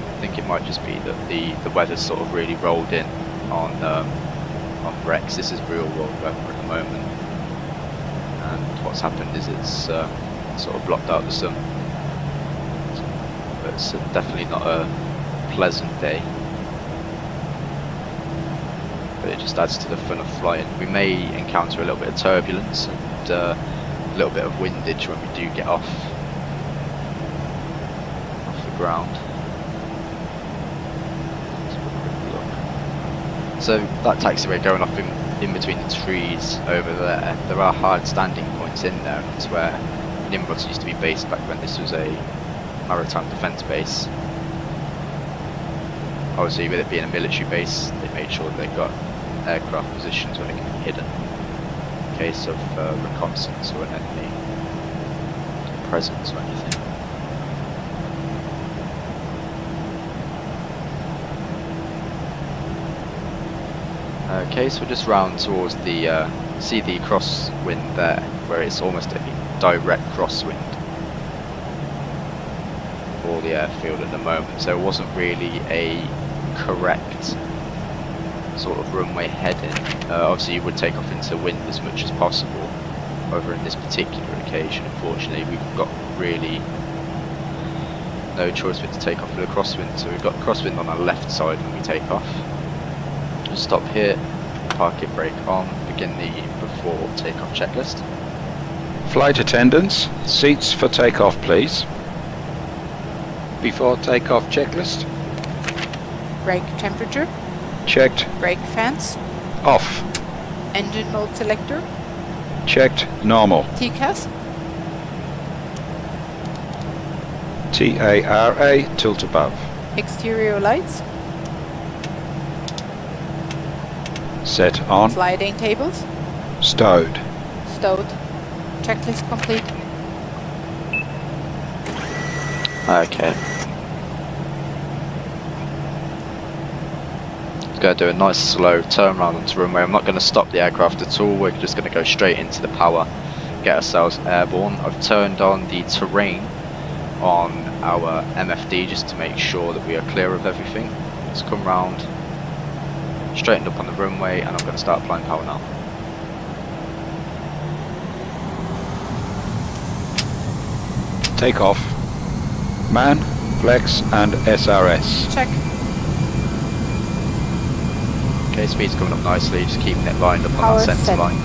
I think it might just be that the weather's sort of really rolled in on Rex. This is real world weather at the moment, and what's happened is it's sort of blocked out the sun. But it's definitely not a pleasant day. But it just adds to the fun of flying. We may encounter a little bit of turbulence and a little bit of windage when we do get off the ground. Let's have a quick look. So that taxiway going off in between the trees over there are hard standing points in there. It's where Nimrod's used to be based back when this was a maritime defence base. Obviously, with it being a military base, they made sure that they got aircraft positions where they can be hidden in case of reconnaissance or an enemy presence or anything. Okay, so we're just round towards the see the crosswind there, where it's almost a direct crosswind for the airfield at the moment. So it wasn't really a correct sort of runway heading. Obviously you would take off into wind as much as possible. However, in this particular occasion, unfortunately, we've got really no choice but to take off with a crosswind. So we've got crosswind on our left side when we take off. Just stop here, park it, brake on, begin the before takeoff checklist.
Flight attendants, seats for takeoff, please. Before takeoff checklist.
Brake temperature.
Checked.
Brake fans.
Off.
Engine mode selector.
Checked. Normal.
TCAS.
TARA, tilt above.
Exterior lights.
Set on.
Sliding tables.
Stowed.
Stowed. Checklist complete.
Okay. Going to do a nice slow turn around onto runway. I'm not going to stop the aircraft at all. We're just going to go straight into the power, get ourselves airborne. I've turned on the terrain on our MFD just to make sure that we are clear of everything. Let's come round, straighten up on the runway, and I'm going to start applying power now.
Take off. Man, flex and SRS.
Check.
Okay, speed's coming up nicely, just keeping it lined up on
Power
that centre
set.
line.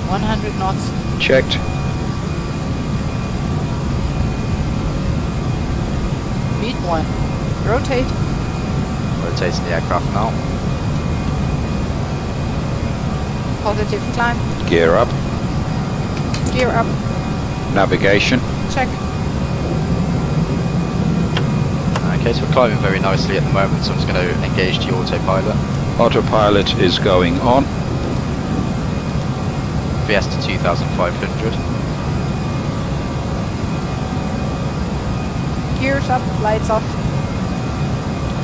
$100 knots.
Checked.
Speed 1. Rotate.
Rotating the aircraft now.
Positive climb.
Gear up.
Gear up.
Navigation.
Check.
Okay, so we're climbing very nicely at the moment, so I'm just going to engage the autopilot.
Autopilot is going on.
VS to 2500.
Gears up. Lights off.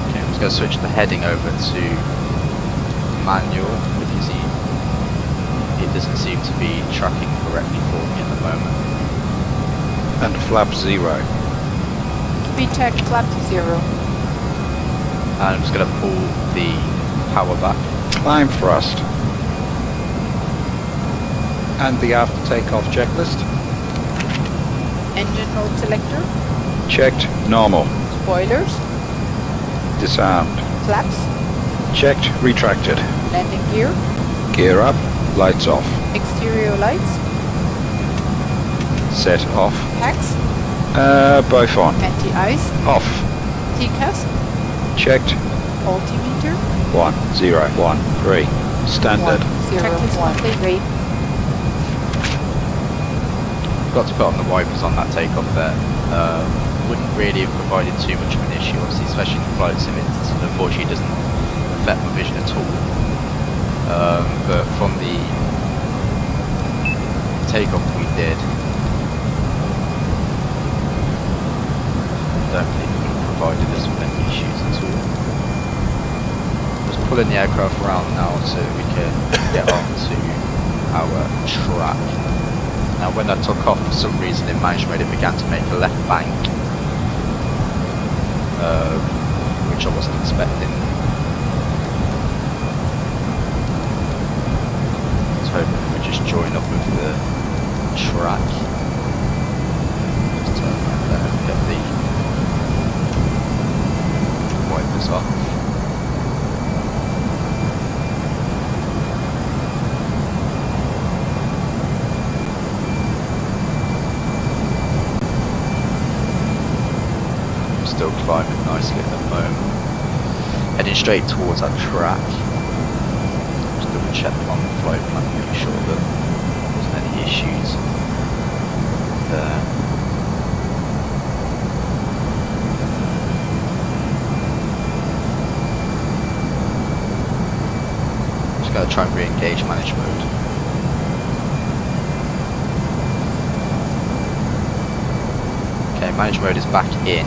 Okay, I'm just going to switch the heading over to manual because it doesn't seem to be tracking correctly for me at the moment.
And flap 0.
Speed check. Flap to 0.
And I'm just going to pull the power back.
Climb thrust. And the after takeoff checklist.
Engine mode selector.
Checked. Normal.
Spoilers.
Disarmed.
Flaps.
Checked. Retracted.
Landing gear.
Gear up. Lights off.
Exterior lights.
Set off.
Packs.
Both on.
Anti-ice.
Off.
TCAS.
Checked.
Altimeter.
1013. Standard.
101.
Got to put on the wipers on that takeoff there. Wouldn't really have provided too much of an issue, obviously, especially in the flight sim. It unfortunately doesn't affect my vision at all. But from the takeoff we did, definitely could have provided us with any issues at all. Just pulling the aircraft around now so we can get onto our track. Now when I took off, for some reason in managed mode it began to make a left bank, which I wasn't expecting. I was hoping it would just join up with the track. Just turn around there and get the wipers off. Still climbing nicely at the moment. Heading straight towards that track. Just double check on the flight plan, make sure that there wasn't any issues there. Just gotta try and re-engage manage mode. Okay, manage mode is back in.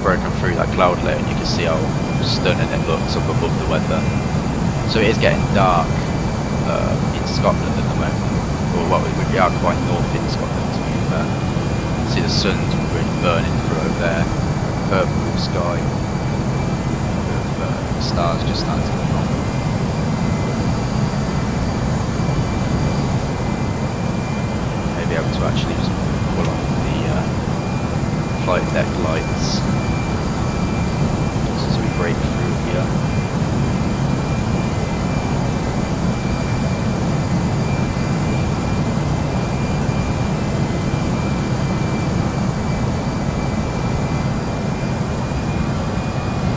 Broken through that cloud layer and you can see how stunning it looks up above the weather. So it is getting dark in Scotland at the moment. Or well, we are quite north in Scotland to be fair. See the sun's really burning through over there. Purple sky with the stars just starting to come on. Maybe able to actually just pull on the flight deck lights. Break through here.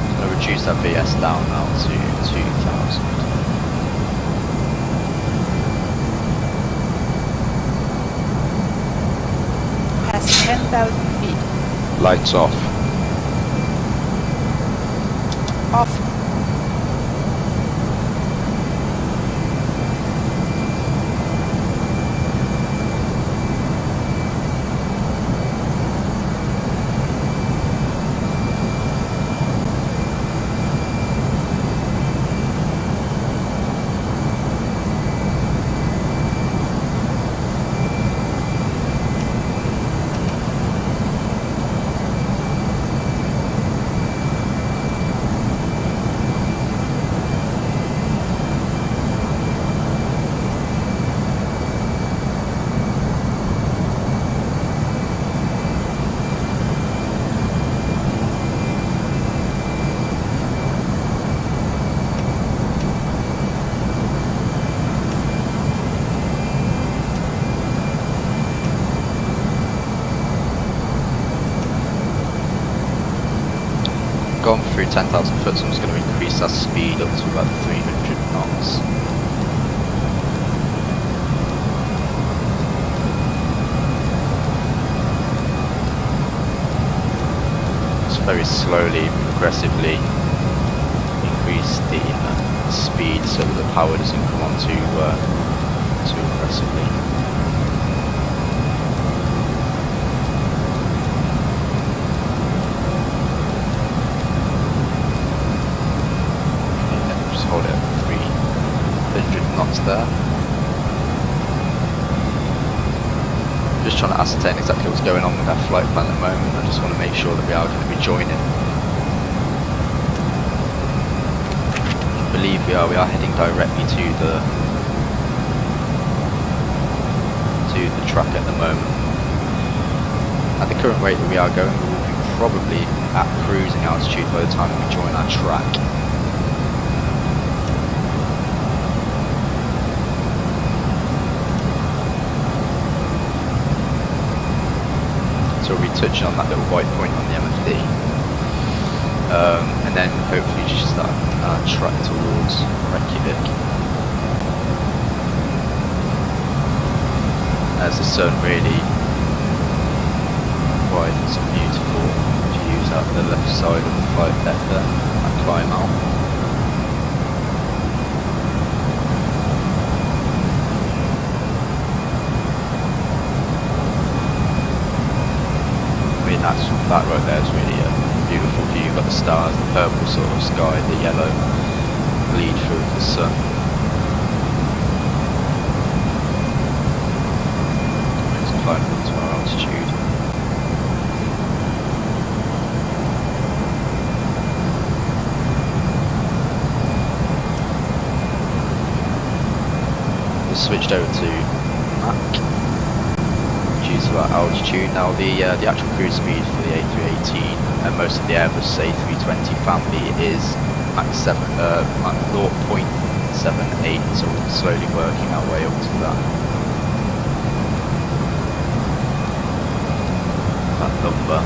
I'm going to reduce that VS down now to 2000.
Past 10,000 feet.
Lights off.
Off.
Gone through 10,000 foot, so I'm just going to increase that speed up to about 300 knots. Just very slowly, progressively increase the speed so that the power doesn't come on too aggressively. Hold it at 300 knots there. Just trying to ascertain exactly what's going on with that flight plan at the moment. I just want to make sure that we are going to be joining. I believe we are heading directly to the track at the moment. At the current rate that we are going, we will be probably at cruising altitude by the time we join our track. So we'll be touching on that little white point on the MFD. And then hopefully just start our track towards Rekjavik. As the sun really provides some beautiful views out the left side of the flight deck there, that climb out. I mean that right there is really a beautiful view. You've got the stars, the purple sort of sky, the yellow bleed through the sun. Let's climb up to our altitude. We switched over to Mach due to our altitude. Now the actual cruise speed for the A318 and most of the Airbus A320 family is Mach 0.78, so we're slowly working our way up to that number.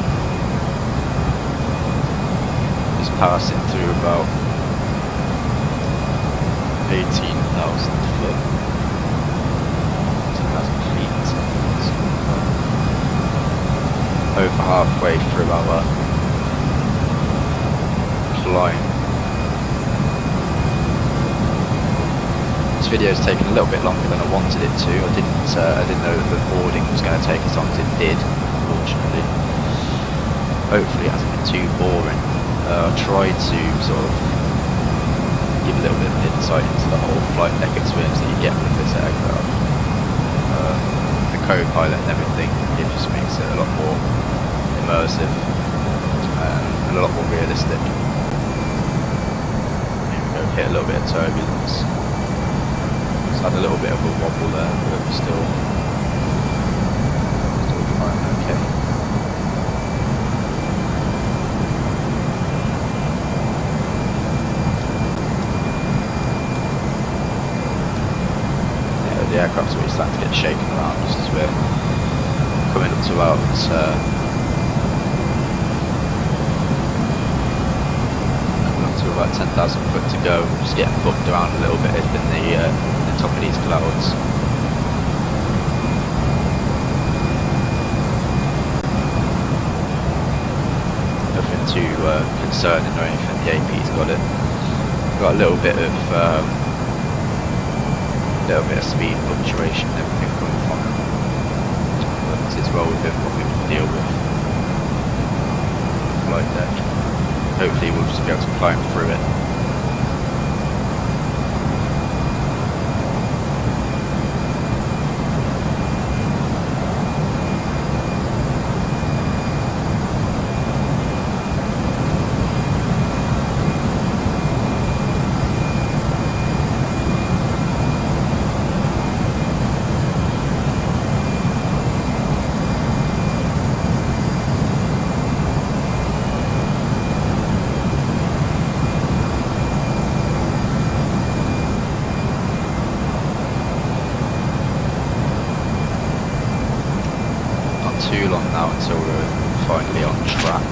Just passing through about 18,000 foot. Over halfway through our climb. This video has taken a little bit longer than I wanted it to. I didn't know that the boarding was going to take as long as it did, unfortunately. Hopefully it hasn't been too boring. I tried to sort of give a little bit of insight into the whole flight deck experience that you get with this aircraft. The co-pilot and everything, it just makes it a lot more immersive and a lot more realistic. Here we go, hit a little bit of turbulence. It's had a little bit of a wobble there, but we're still fine, okay. Yeah, the aircraft's always starting to get shaken around just as we're coming up to about 10,000 foot to go. Just getting bumped around a little bit in the top of these clouds. Nothing too concerning or anything. The AP's got it. Got a little bit of speed fluctuation and everything coming from it. But it's well within what we can deal with. Flight deck. Hopefully we'll just be able to climb through it. Too long now until we're finally on track.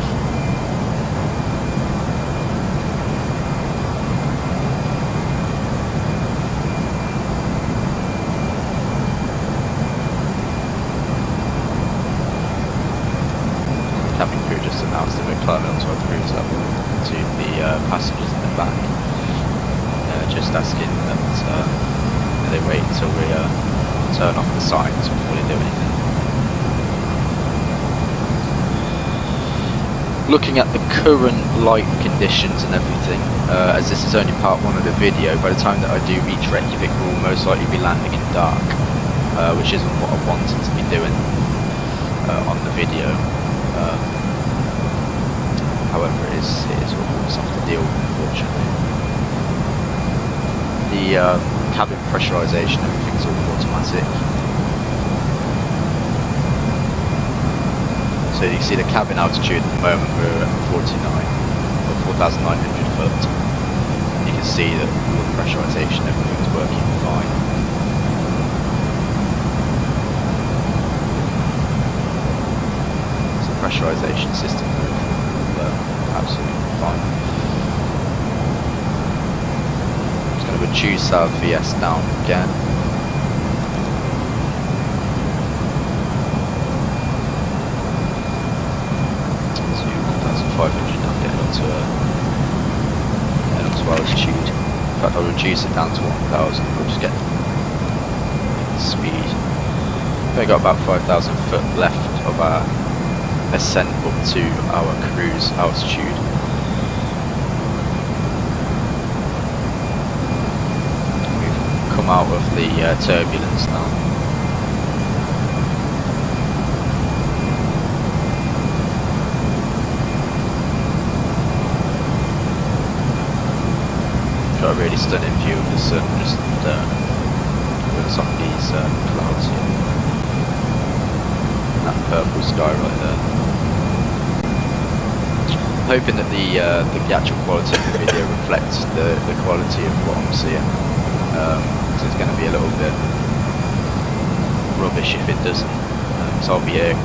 Cabin crew just announced that we're climbing onto our cruise level to the passengers in the back. Just asking that they wait until we turn off the signs before they do anything. Looking at the current light conditions and everything, as this is only part one of the video, by the time that I do reach Rekjavik we'll most likely be landing in dark, which isn't what I wanted to be doing on the video. However, it is what we have to deal with, unfortunately. The cabin pressurisation, everything's all automatic. So you see the cabin altitude at the moment, we're at 4,900 foot. You can see that all the pressurisation, everything's working fine. So the pressurisation system is absolutely fine. Just going to reduce our VS down again. So 1,500 now, getting onto altitude. In fact, I'll reduce it down to 1,000. We'll just get speed. We've got about 5,000 foot left of our ascent up to our cruise altitude. We've come out of the turbulence now. Got a really stunning view of the sun just with some of these clouds here. And that purple sky right there. I'm hoping that the actual quality of the video reflects the quality of what I'm seeing. Because it's going to be a little bit rubbish if it doesn't. So I'll be here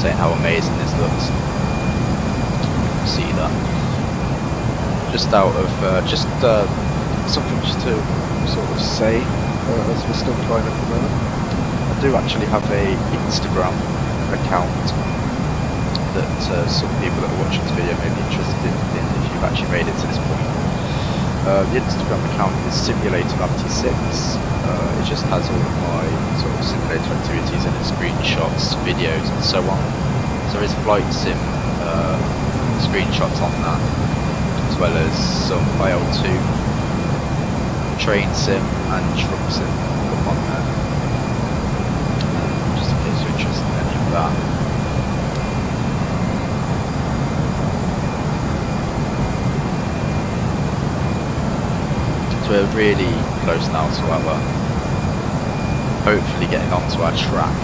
saying how amazing this looks. See that. Just out of something just to sort of say as we're still flying at the moment. I do actually have a Instagram account that some people that are watching this video may be interested in if you've actually made it to this point. The Instagram account is Simulator96. It just has all of my sort of simulator activities in it, screenshots, videos and so on. So there is flight sim screenshots on that, as well as some IL2, train sim and truck sim up on there, just in case you're interested in any of that. So we're really close now to our, hopefully getting onto our track.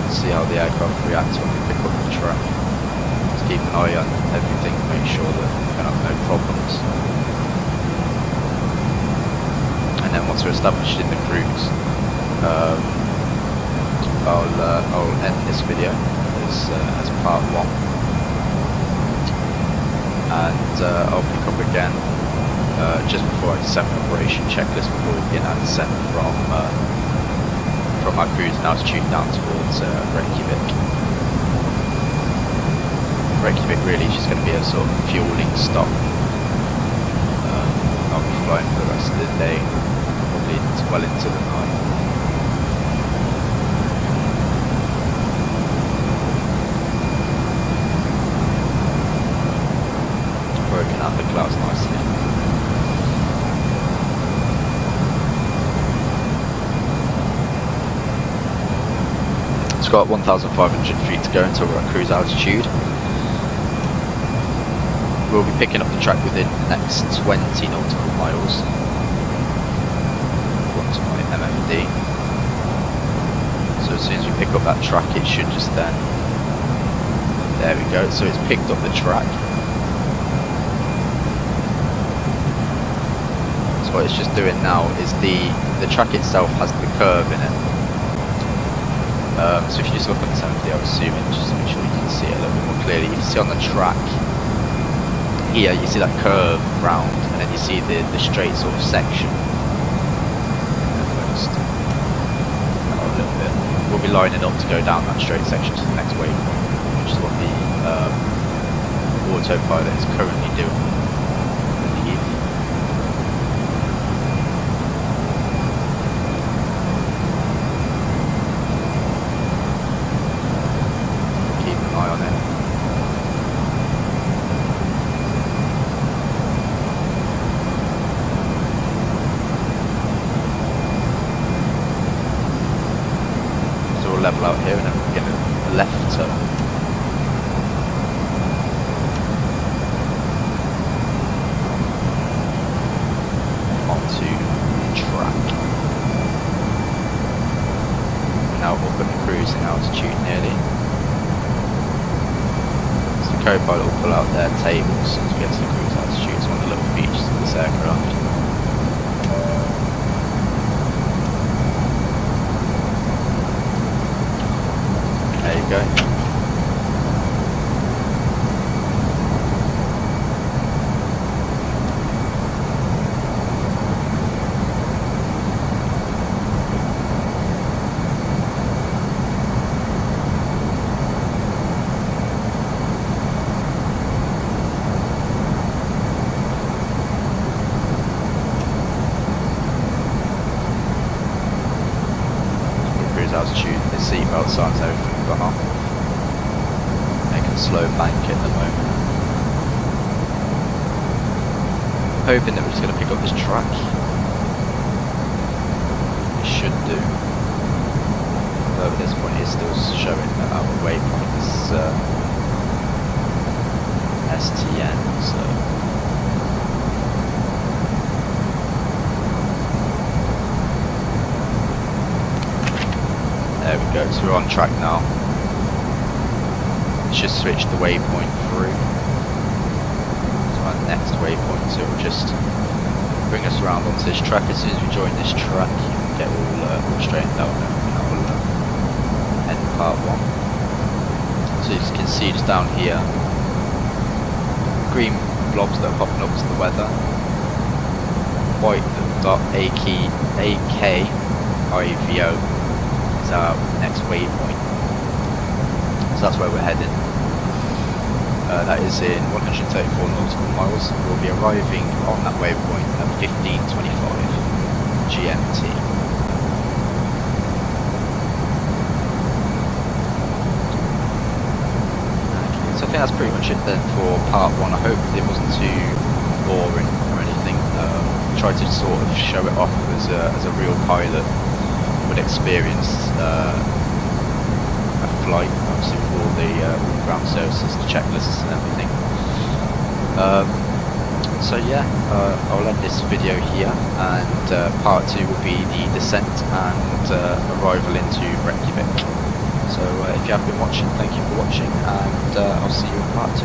See how the aircraft reacts when we pick up the track. Just keep an eye on everything, make sure that we have no problems. And then once we're established in the cruise, I'll end this video as part 1, and I'll pick up again just before I descend the operation checklist before we begin our descent from our cruising altitude down towards Rekjavik. Rekjavik really is just going to be a sort of fueling stop. I'll be flying for the rest of the day, probably well into the night. Working out the clouds nicely. It's got 1,500 feet to go until we're at cruise altitude. We'll be picking up the track within the next 20 nautical miles. According to my MFD. So as soon as we pick up that track, it should just then. There we go. So it's picked up the track. So what it's just doing now is the track itself has the curve in it. So if you just look at the MFD, I'm assuming, just to make sure you can see it a little bit more clearly, you can see on the track here, you see that curve round, and then you see the straight sort of section. Just a little bit. We'll be lining up to go down that straight section to the next waypoint, which is what the autopilot is currently doing. Level out here and then we'll get a left turn. altitude nearly. So the co-pilot will pull out their tables as we get to the cruise altitude. It's one of the little features of this aircraft. There you go. Altitude, the seatbelt signs, everything gone off. Making a slow bank at the moment. Hoping that we're just going to pick up this track. It should do. Though at this point it's still showing that our waypoint is STN, so. There we go, so we're on track now. Let's just switch the waypoint through to our next waypoint, so it will just bring us around onto this track. As soon as we join this track, you can get all straightened out and everything. That will end part 1. So you can see just down here, green blobs that are popping up to the weather. White dot AKIVO. Our next waypoint, so that's where we're heading. That is in 134 nautical miles. We'll be arriving on that waypoint at 15:25 GMT. Okay, so I think that's pretty much it then for part 1. I hope it wasn't too boring or anything. Tried to sort of show it off as a real pilot would experience a flight, obviously with all the ground services, the checklists and everything. So yeah, I'll end this video here, and part 2 will be the descent and arrival into Rekjavik. So if you have been watching, thank you for watching, and I'll see you in part 2.